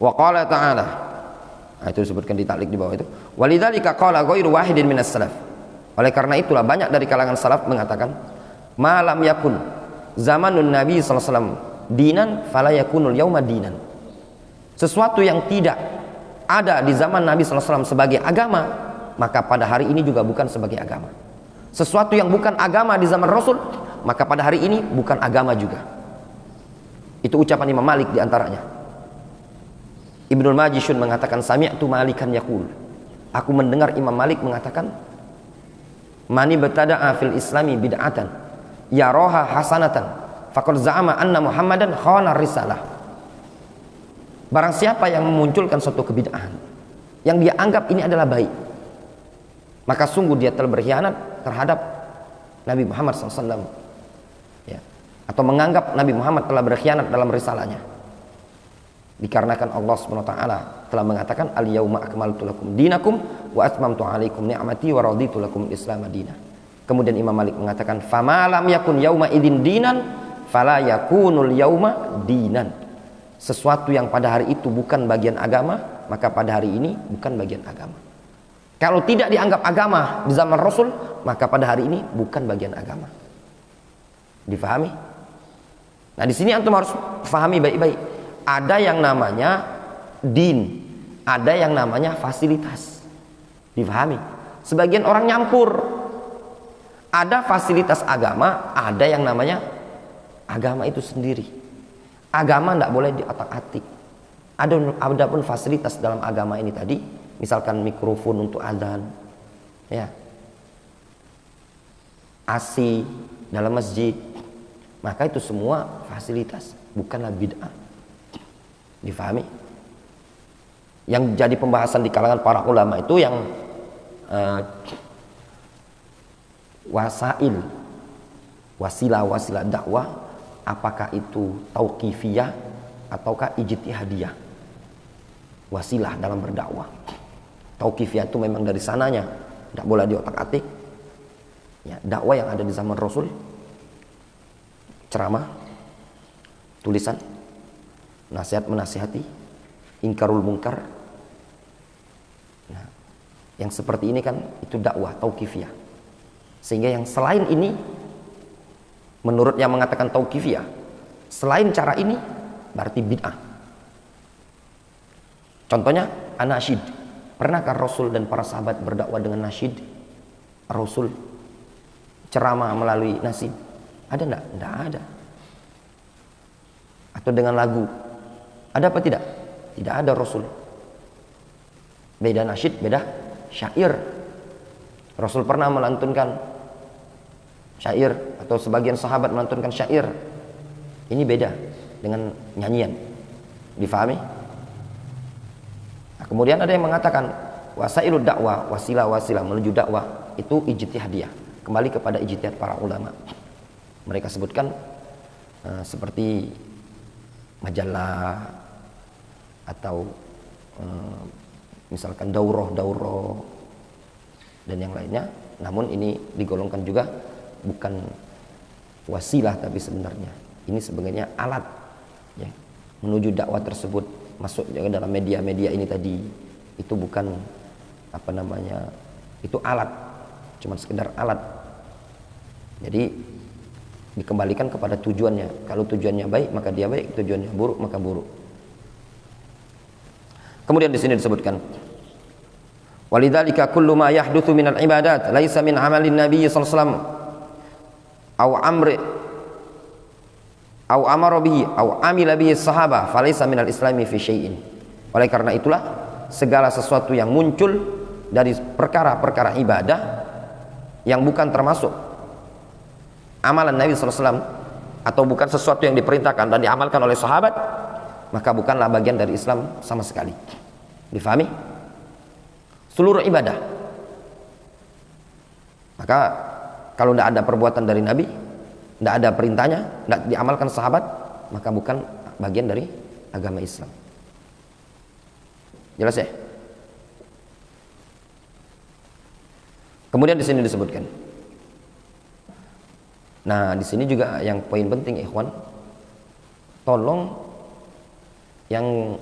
Wa qala ta'ala, nah, itu disebutkan di ta'liq di bawah itu, walidzalika qala ghairu wahidin minas salaf. Oleh karena itulah banyak dari kalangan salaf mengatakan malam yakun zamanun Nabi sallallahu alaihi wasallam dinan fala yakunul yauma dinan. Sesuatu yang tidak ada di zaman Nabi sallallahu alaihi wasallam sebagai agama, maka pada hari ini juga bukan sebagai agama. Sesuatu yang bukan agama di zaman Rasul, maka pada hari ini bukan agama juga. Itu ucapan Imam Malik di antaranya. Ibnul Majishun mengatakan sami'tu Malikan yaqul, aku mendengar Imam Malik mengatakan, mani betada'a fil islami bid'atan yaroha hasanatan faqad za'ama anna Muhammadan khana risalah. Barang siapa yang memunculkan suatu kebid'ahan yang dia anggap ini adalah baik, maka sungguh dia telah berkhianat terhadap Nabi Muhammad SAW atau menganggap Nabi Muhammad telah berkhianat dalam risalahnya. Dikarenakan Allah SWT telah mengatakan al-yauma akmaltu lakum dinakum wa atmamtu alaikum ni'mati wa raditu lakum al-islam madinah. Kemudian Imam Malik mengatakan fama lam yakun yauma idin dinan fala yakunul yauma dinan. Sesuatu yang pada hari itu bukan bagian agama, maka pada hari ini bukan bagian agama. Kalau tidak dianggap agama di zaman Rasul, maka pada hari ini bukan bagian agama. Difahami? Nah, di sini antum harus pahami baik-baik. Ada yang namanya din, ada yang namanya fasilitas. Difahami? Sebagian orang nyampur. Ada fasilitas agama, ada yang namanya agama itu sendiri. Agama tidak boleh diotak-atik. Ada pun fasilitas dalam agama ini tadi, misalkan mikrofon untuk adzan, ya, AC dalam masjid, maka itu semua fasilitas, bukanlah bid'ah. Difahami? Yang jadi pembahasan di kalangan para ulama itu yang wasail, wasilah dakwah, apakah itu tauqifiyah ataukah ijtihadiyah. Wasilah dalam berdakwah. Tauqifiyah itu memang dari sananya, tidak boleh diotak-atik. Ya, dakwah yang ada di zaman Rasul, ceramah, tulisan, nasihat menasihati, ingkarul munkar. Nah, yang seperti ini kan itu dakwah tauqifiyah. Sehingga yang selain ini, menurut yang mengatakan tauqifiyah, selain cara ini berarti bid'ah. Contohnya anasyid. Pernahkah Rasul dan para sahabat berdakwah dengan nasyid? Rasul ceramah melalui nasyid? Ada enggak? Enggak ada. Atau dengan lagu? Ada apa tidak? Tidak ada Rasul. Beda nasyid, beda syair. Rasul pernah melantunkan syair atau sebagian sahabat melantunkan syair. Ini beda dengan nyanyian. Difahami? Nah, kemudian ada yang mengatakan wasailud dakwah, wasilah menuju dakwah itu ijtihadiyah. Kembali kepada ijtihad para ulama. Mereka sebutkan seperti majalah atau misalkan daurah dan yang lainnya. Namun ini digolongkan juga bukan wasilah, tapi sebenarnya ini sebenarnya alat, ya, menuju dakwah tersebut. Masuk ke dalam media-media ini tadi, itu bukan apa namanya, itu alat, cuma sekedar alat. Jadi dikembalikan kepada tujuannya. Kalau tujuannya baik maka dia baik, tujuannya buruk maka buruk. Kemudian di sini disebutkan walidzalika kullu ma yahdutsu minal ibadat laisa min amalin nabiy sallallahu alaihi wasallam au amri au amara bihi au amila bihi sahaba falaysa minal islami fi syai'in. Oleh karena itulah segala sesuatu yang muncul dari perkara-perkara ibadah yang bukan termasuk amalan Nabi SAW atau bukan sesuatu yang diperintahkan dan diamalkan oleh sahabat, maka bukanlah bagian dari Islam sama sekali. Difahami? Seluruh ibadah. Maka kalau tidak ada perbuatan dari Nabi, tidak ada perintahnya, tidak diamalkan sahabat, maka bukan bagian dari agama Islam. Jelas ya? Kemudian di sini disebutkan. Nah, di sini juga yang poin penting, ikhwan. Tolong yang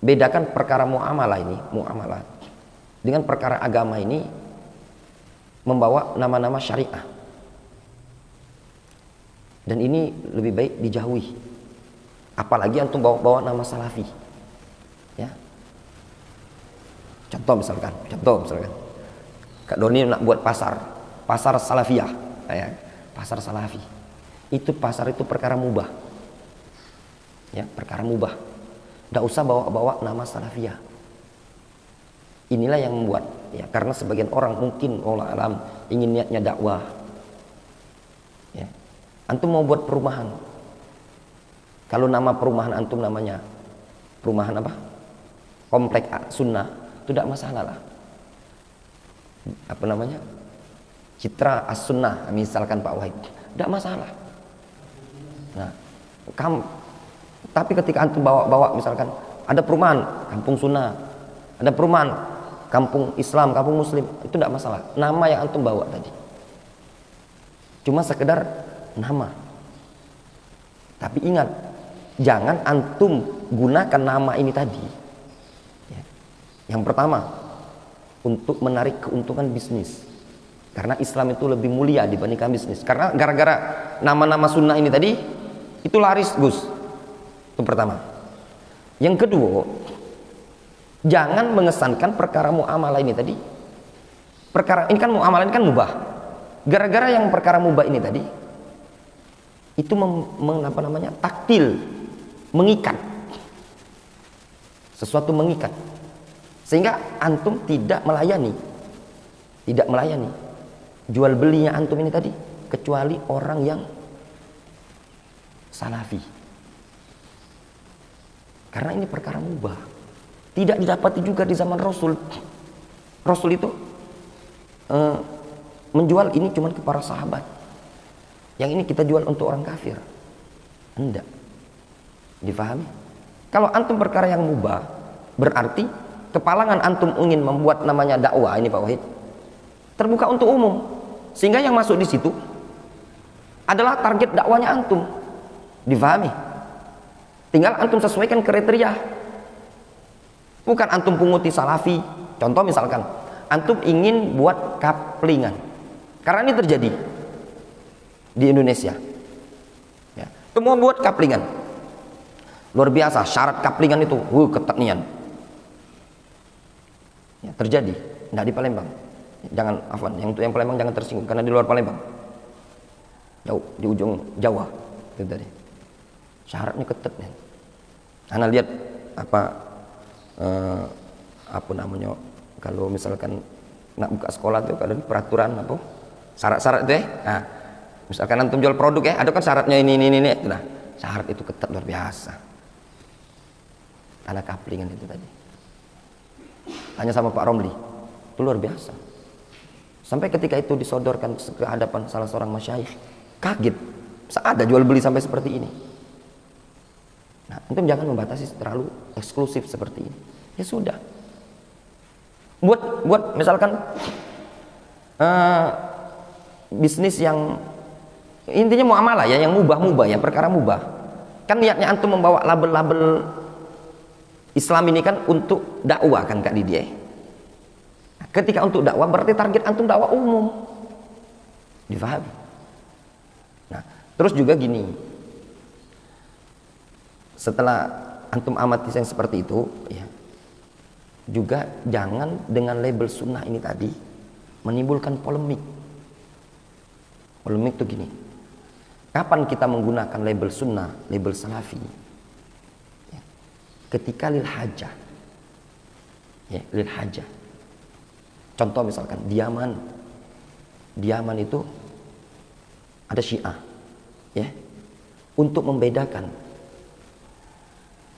bedakan perkara muamalah ini, muamalah dengan perkara agama ini membawa nama-nama syariah. Dan ini lebih baik dijauhi. Apalagi antum bawa nama salafi. Ya. Contoh misalkan. Kak Doni nak buat pasar salafiyah, ya. Pasar salafi. Itu pasar itu perkara mubah. Ya, perkara mubah. Tidak usah bawa nama salafiyah. Inilah yang membuat, ya, karena sebagian orang mungkin wallahu alam ingin niatnya dakwah. Ya. Antum mau buat perumahan. Kalau nama perumahan antum namanya perumahan apa? Komplek sunnah, itu tidak masalah lah. Apa namanya? Citra as-sunnah misalkan Pak Wahid, tidak masalah. Nah, tapi ketika antum bawa misalkan ada perumahan kampung sunnah, ada perumahan kampung Islam, kampung Muslim, itu tidak masalah. Nama yang antum bawa tadi cuma sekedar nama. Tapi ingat, jangan antum gunakan nama ini tadi ya, yang pertama untuk menarik keuntungan bisnis, karena Islam itu lebih mulia dibandingkan bisnis. Karena gara-gara nama-nama sunnah ini tadi itu laris, Gus. Itu pertama. Yang kedua, jangan mengesankan perkara muamalah ini tadi. Perkara ini kan muamalah ini kan mubah. Gara-gara yang perkara mubah ini tadi itu taktil, mengikat. Sesuatu mengikat. Sehingga antum tidak melayani jual belinya antum ini tadi kecuali orang yang salafi. Karena ini perkara mubah. Tidak didapati juga di zaman Rasul. Rasul itu menjual ini cuma ke para sahabat. Yang ini kita jual untuk orang kafir. Enggak. Difahami? Kalau antum perkara yang mubah, berarti kepalangan antum ingin membuat namanya dakwah ini Pak Wahid, terbuka untuk umum. Sehingga yang masuk di situ adalah target dakwanya antum. Difahami? Tinggal antum sesuaikan kriteria. Bukan antum punguti salafi. Contoh misalkan antum ingin buat kaplingan, karena ini terjadi di Indonesia ya. Semua buat kaplingan luar biasa, syarat kaplingan itu ketat nian ya, terjadi. Tidak di Palembang, jangan afwan, yang Palembang jangan tersinggung karena di luar Palembang, jauh di ujung Jawa itu tadi syaratnya ketat nih. Anda lihat apa namanya, kalau misalkan nak buka sekolah tuh ada peraturan apa syarat-syarat itu ya. Nah, misalkan antum jual produk ya, ada kan syaratnya ini. Nah, syarat itu ketat luar biasa. Karena kaplingan itu tadi. Tanya sama Pak Romli, itu luar biasa. Sampai ketika itu disodorkan ke hadapan salah seorang masyayikh, kaget. Ada jual beli sampai seperti ini. Nah, antum jangan membatasi terlalu eksklusif seperti ini. Ya sudah. Buat misalkan bisnis yang intinya muamalah ya, yang mubah ya, perkara mubah. Kan niatnya antum membawa label-label Islam ini kan untuk dakwah kan Kak Didier. Nah, ketika untuk dakwah berarti target antum dakwah umum. Difahami? Nah, terus juga gini. Setelah antum amati yang seperti itu ya, juga jangan dengan label sunnah ini tadi menimbulkan polemik. Polemik itu gini, kapan kita menggunakan label sunnah, label salafi ya, ketika lil hajah ya, lil hajah. Contoh misalkan di Yaman itu ada Syiah ya, untuk membedakan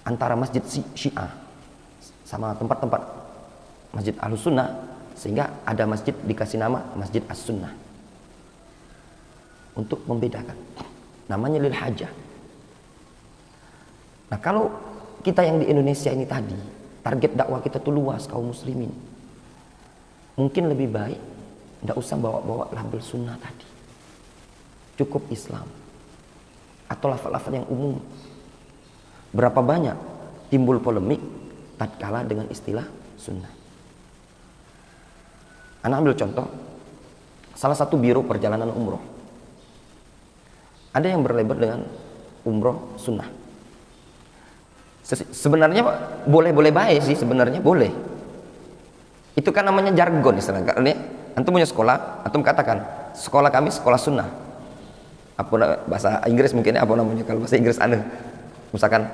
antara masjid Syiah sama tempat-tempat masjid Ahlus Sunnah, sehingga ada masjid dikasih nama Masjid As-Sunnah untuk membedakan, namanya lil hajah. Nah, kalau kita yang di Indonesia ini tadi target dakwah kita tuh luas, kaum muslimin, mungkin lebih baik tidak usah bawa-bawa label sunnah tadi, cukup Islam atau lafal-lafal yang umum. Berapa banyak timbul polemik tatkala dengan istilah sunnah. Anda ambil contoh salah satu biro perjalanan umroh, ada yang berlabel dengan umroh sunnah. Sebenarnya boleh baik sih, sebenarnya boleh. Itu kan namanya jargon istilahnya. Karena antum punya sekolah, antum katakan sekolah kami sekolah sunnah. Apa bahasa Inggris mungkin apa namanya, kalau bahasa Inggris aneh, misalkan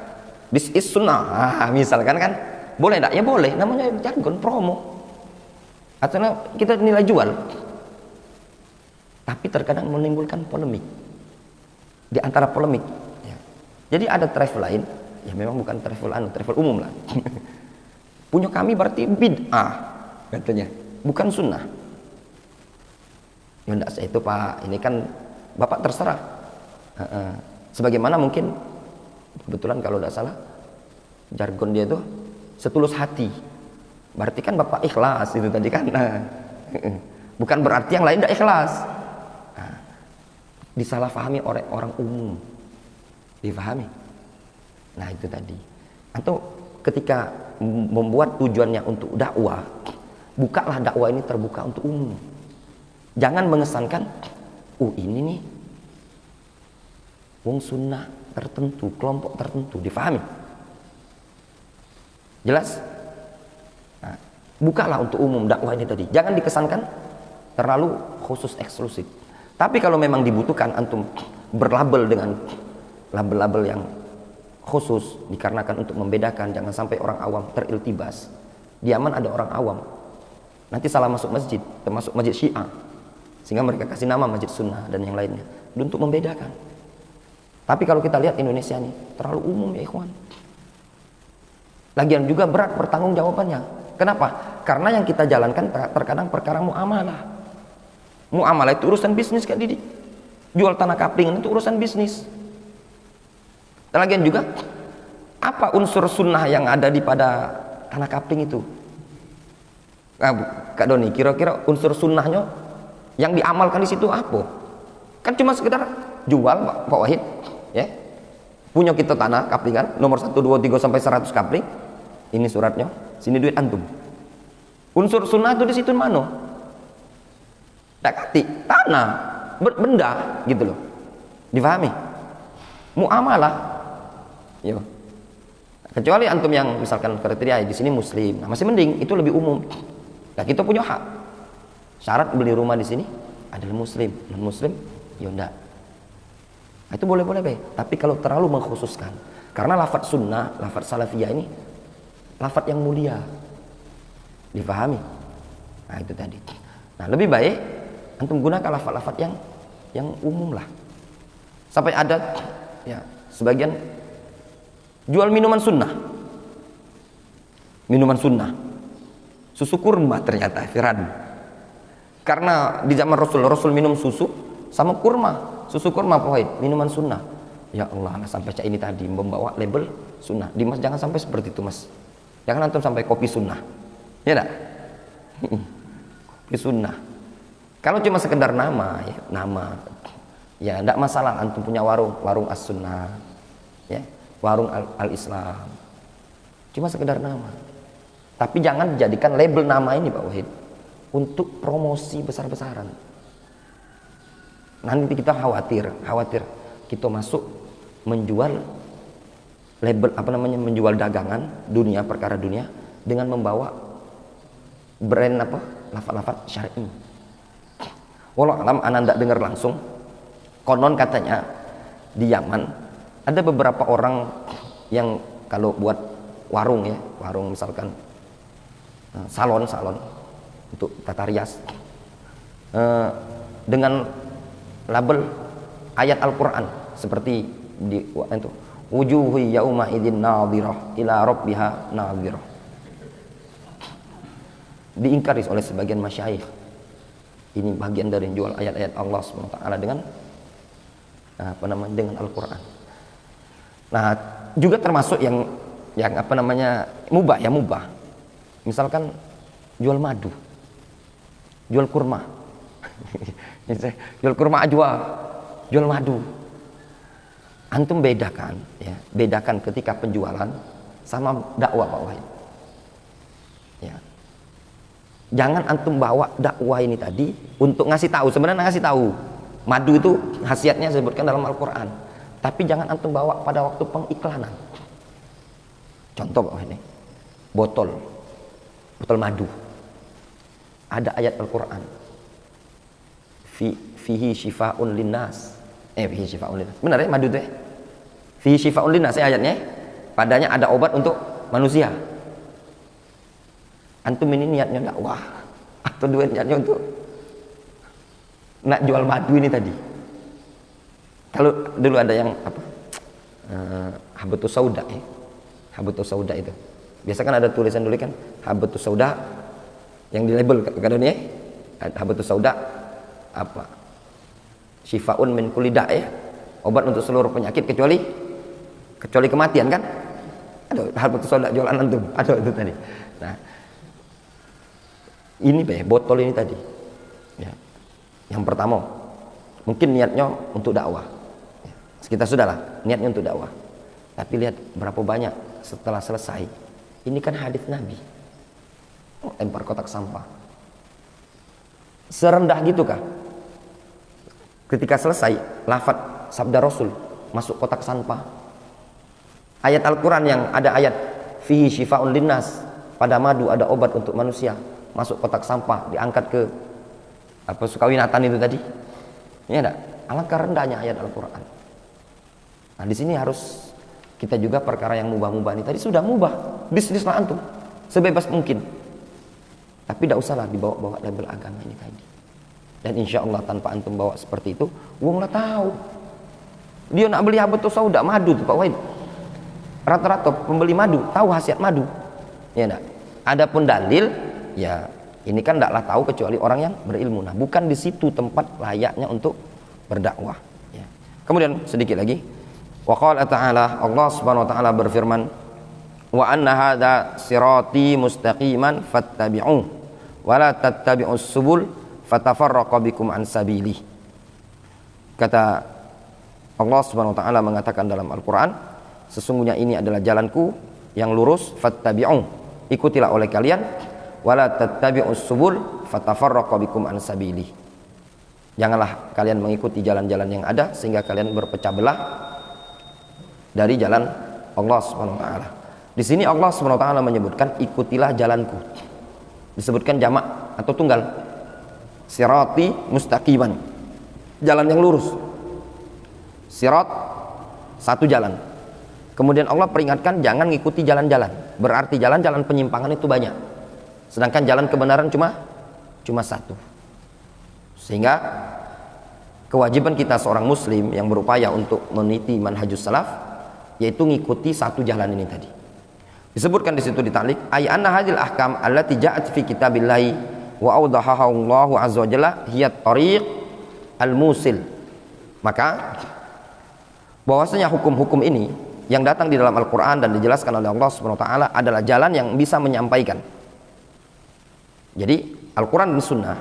this is sunnah, misalkan kan boleh enggak? Ya boleh, namanya jargon promo. Atau kita nilai jual. Tapi terkadang menimbulkan polemik. Di antara polemik ya. Jadi ada travel lain, ya memang bukan travel umum lah. Punya kami berarti bid'ah katanya, bukan sunnah. Ya enggak, saya itu Pak, ini kan Bapak terserah. Sebagaimana mungkin kebetulan kalau tidak salah jargon dia itu setulus hati. Berarti kan Bapak ikhlas itu tadi kan. Nah, bukan berarti yang lain tidak ikhlas. Nah, disalahfahami oleh orang umum. Difahami. Nah, itu tadi. Atau ketika membuat tujuannya untuk dakwah, bukalah dakwah ini terbuka untuk umum. Jangan mengesankan, ini nih wong sunnah tertentu, kelompok tertentu, difahami? Jelas? Nah, bukalah untuk umum dakwah ini tadi. Jangan dikesankan terlalu khusus eksklusif. Tapi kalau memang dibutuhkan antum berlabel dengan label-label yang khusus, dikarenakan untuk membedakan, jangan sampai orang awam teriltibas. Di Yaman ada orang awam, nanti salah masuk masjid, termasuk masjid Syiah, sehingga mereka kasih nama masjid sunnah dan yang lainnya untuk membedakan. Tapi kalau kita lihat Indonesia ini terlalu umum ya ikhwan. Lagian juga berat pertanggungjawabannya. Kenapa? Karena yang kita jalankan terkadang perkara muamalah. Muamalah itu urusan bisnis kan Didi. Jual tanah kapling itu urusan bisnis. Dan lagian juga apa unsur sunnah yang ada di pada tanah kapling itu? Kak Doni, kira-kira unsur sunnahnya yang diamalkan di situ apa? Kan cuma sekedar jual Pak Wahid, ya. Punya kita tanah kaplingan nomor 1, 2, 3 sampai 100 kapling. Ini suratnya, sini duit antum. Unsur sunnah itu di situ mana? Dakati, tanah, benda gitu loh. Difahami? Muamalah. Yo. Kecuali antum yang misalkan kriteria di sini muslim, nah masih mending, itu lebih umum. Nah, kita punya hak. Syarat beli rumah di sini adalah muslim, non muslim, ya enggak. Nah, itu boleh-boleh be. Tapi kalau terlalu mengkhususkan, karena lafadz sunnah, lafadz salafiyah ini lafadz yang mulia, difahami. Nah, itu tadi. Nah, lebih baik antum gunakan lafadz-lafadz yang umum lah. Sampai ada ya sebagian jual minuman sunnah, susu kurma ternyata Firan. Karena di zaman Rasul minum susu sama kurma, susu kurma Wahid, minuman sunnah. Ya Allah, sampai cak ini tadi membawa label sunnah. Dimas jangan sampai seperti itu mas. Jangan antum sampai kopi sunnah, ya enggak? Kopi sunnah. Kalau cuma sekedar nama, ya enggak masalah. Antum punya warung as-sunnah, ya, warung al-Islam. Cuma sekedar nama. Tapi jangan dijadikan label nama ini Pak Wahid untuk promosi besar-besaran. Nanti kita khawatir kita masuk menjual label menjual dagangan dunia, perkara dunia dengan membawa brand lafaz-lafaz syar'i. Walau alam ana ndak dengar langsung, konon katanya di Yaman ada beberapa orang yang kalau buat warung misalkan salon untuk tata rias dengan label ayat Al-Quran seperti di itu wujuhi yauma idzin nadhirah ila rabbiha nadhirah, diingkari oleh sebagian masyayikh. Ini bagian dari jual ayat-ayat Allah SWT dengan dengan Al-Quran. Nah, juga termasuk yang mubah. Misalkan jual madu, jual kurma. Jual kurma ajwa, jual madu. Antum bedakan ketika penjualan sama dakwah Pak Wahid. Ya. Jangan antum bawa dakwah ini tadi untuk ngasih tahu. Sebenarnya ngasih tahu madu itu khasiatnya disebutkan dalam Al-Quran. Tapi jangan antum bawa pada waktu pengiklanan. Contoh Pak Wahid, botol madu. Ada ayat Al-Quran. Fihi syifa'un linnas. Fihi syifa'un linnas. Benar ya madu itu ya? Fihi syifa'un linnas ya ayatnya. Padanya ada obat untuk manusia. Antum ini niatnya dakwah atau niatnya untuk nak jual madu ini tadi? Kalau dulu ada yang habatus sauda ya. Habatus sauda itu. Biasa kan ada tulisan dulu kan habatus sauda yang di label kadang ya. Habatus sauda syifaun min kulli da' ya. obat untuk seluruh penyakit kecuali kematian kan? Aduh, hal betul sodak jualan antum. Aduh itu tadi. Nah, ini botol ini tadi. Ya. Yang pertama, mungkin niatnya untuk dakwah. Ya. Kita sudahlah, niatnya untuk dakwah. Tapi lihat berapa banyak setelah selesai. Ini kan hadis Nabi. Oh, lempar kotak sampah. Serendah gitu kah? Ketika selesai, lafaz sabda Rasul masuk kotak sampah. Ayat Al-Quran yang ada ayat fihi syifa'un linnas, pada madu ada obat untuk manusia, masuk kotak sampah, diangkat ke sukawinatan itu tadi. Ya enggak? Alangkah rendahnya ayat Al-Quran. Nah di sini harus kita juga perkara yang mubah-mubah ini tadi sudah mubah, bisnislah antum sebebas mungkin. Tapi tidak usahlah dibawa-bawa label agama ini tadi. Dan insya Allah tanpa antum bawa seperti itu, wong lah tahu. Dia nak beli habatus sauda madu tuh Pak Wahid. Rata-rata pembeli madu tahu khasiat madu. Ya enggak? Adapun dalil, ya ini kan tidaklah tahu kecuali orang yang berilmu. Nah, bukan di situ tempat layaknya untuk berdakwah. Ya. Kemudian sedikit lagi, wa qala ta'ala, Allah Subhanahu wa taala berfirman, wa anna hadza sirati mustaqiman fattabi'u wa la tattabi'us subul fatafarraqa bikum an sabili. Kata Allah Subhanahu wa taala mengatakan dalam Al-Qur'an, sesungguhnya ini adalah jalanku yang lurus, fattabi'u, ikutilah oleh kalian, wala tattabi'us subul fatafarraqa bikum an sabili. Janganlah kalian mengikuti jalan-jalan yang ada sehingga kalian berpecah belah dari jalan Allah Subhanahu wa taala. Di sini Allah Subhanahu wa taala menyebutkan ikutilah jalanku. Disebutkan jamak atau tunggal. Sirati mustaqiman. Jalan yang lurus. Sirat satu jalan. Kemudian Allah peringatkan jangan ngikuti jalan-jalan. Berarti jalan-jalan penyimpangan itu banyak. Sedangkan jalan kebenaran cuma satu. Sehingga kewajiban kita seorang muslim yang berupaya untuk meniti manhajus salaf yaitu ngikuti satu jalan ini tadi. Disebutkan di situ di ta'liq, ay anna hadhil ahkam allati ja'at fi kitabillahi wa awdahaha Allahu azza wa jalla hiya tariq al-musil. Maka bahwasanya hukum-hukum ini yang datang di dalam Al-Quran dan dijelaskan oleh Allah Subhanahu wa taala adalah jalan yang bisa menyampaikan. Jadi Al-Quran dan Sunnah,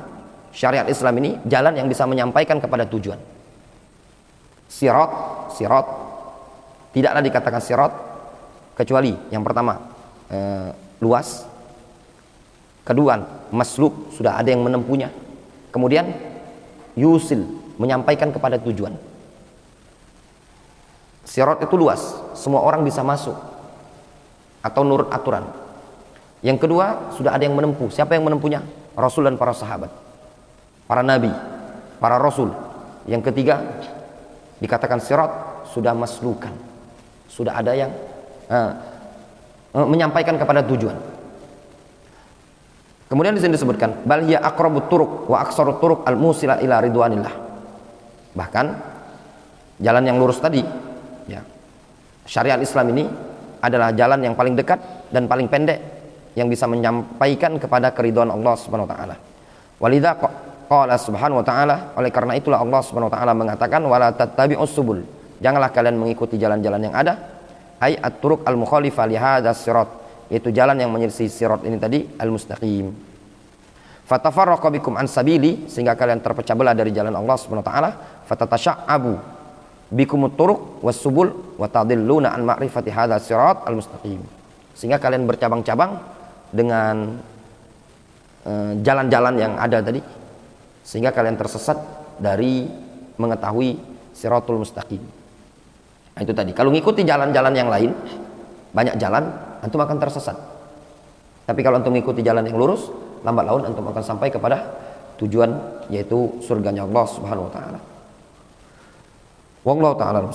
syariat Islam ini jalan yang bisa menyampaikan kepada tujuan. Sirat tidaklah dikatakan sirat kecuali yang pertama luas, kedua masluk, sudah ada yang menempuhnya, kemudian yusil, menyampaikan kepada tujuan. Sirat itu luas, semua orang bisa masuk atau nurut aturan. Yang kedua, sudah ada yang menempuh. Siapa yang menempuhnya? Rasul dan para sahabat, para nabi, para rasul. Yang ketiga, dikatakan sirat sudah maslukan, sudah ada yang menyampaikan kepada tujuan. Kemudian di sini disebutkan bal hiya aqrabut turuq wa aqsarut turuq al-musila ila ridwanillah. Bahkan jalan yang lurus tadi, ya, syariat Islam ini adalah jalan yang paling dekat dan paling pendek yang bisa menyampaikan kepada keridhaan Allah Subhanahu wa taala. Walidza qala Subhanahu wa taala, oleh karena itulah Allah Subhanahu wa taala mengatakan wala tattabi'us subul, janganlah kalian mengikuti jalan-jalan yang ada, ai at-turuq al-mukhalifah li hadzal sirat, yaitu jalan yang menyelisih sirat ini tadi al-mustaqim. Fatafarraqa bikum an sabili, sehingga kalian terpecah belah dari jalan Allah Subhanahu wa taala, fatatasyabu bikumut turuq was subul wa tadilluna an ma'rifati hadzal sirat al-mustaqim, sehingga kalian bercabang-cabang dengan jalan-jalan yang ada tadi, sehingga kalian tersesat dari mengetahui siratul mustaqim. Nah, itu tadi. Kalau ngikuti jalan-jalan yang lain, banyak jalan, antum akan tersesat. Tapi kalau antum mengikuti jalan yang lurus, lambat laun antum akan sampai kepada tujuan, yaitu surganya Allah Subhanahu wa taala. Wallahu ta'ala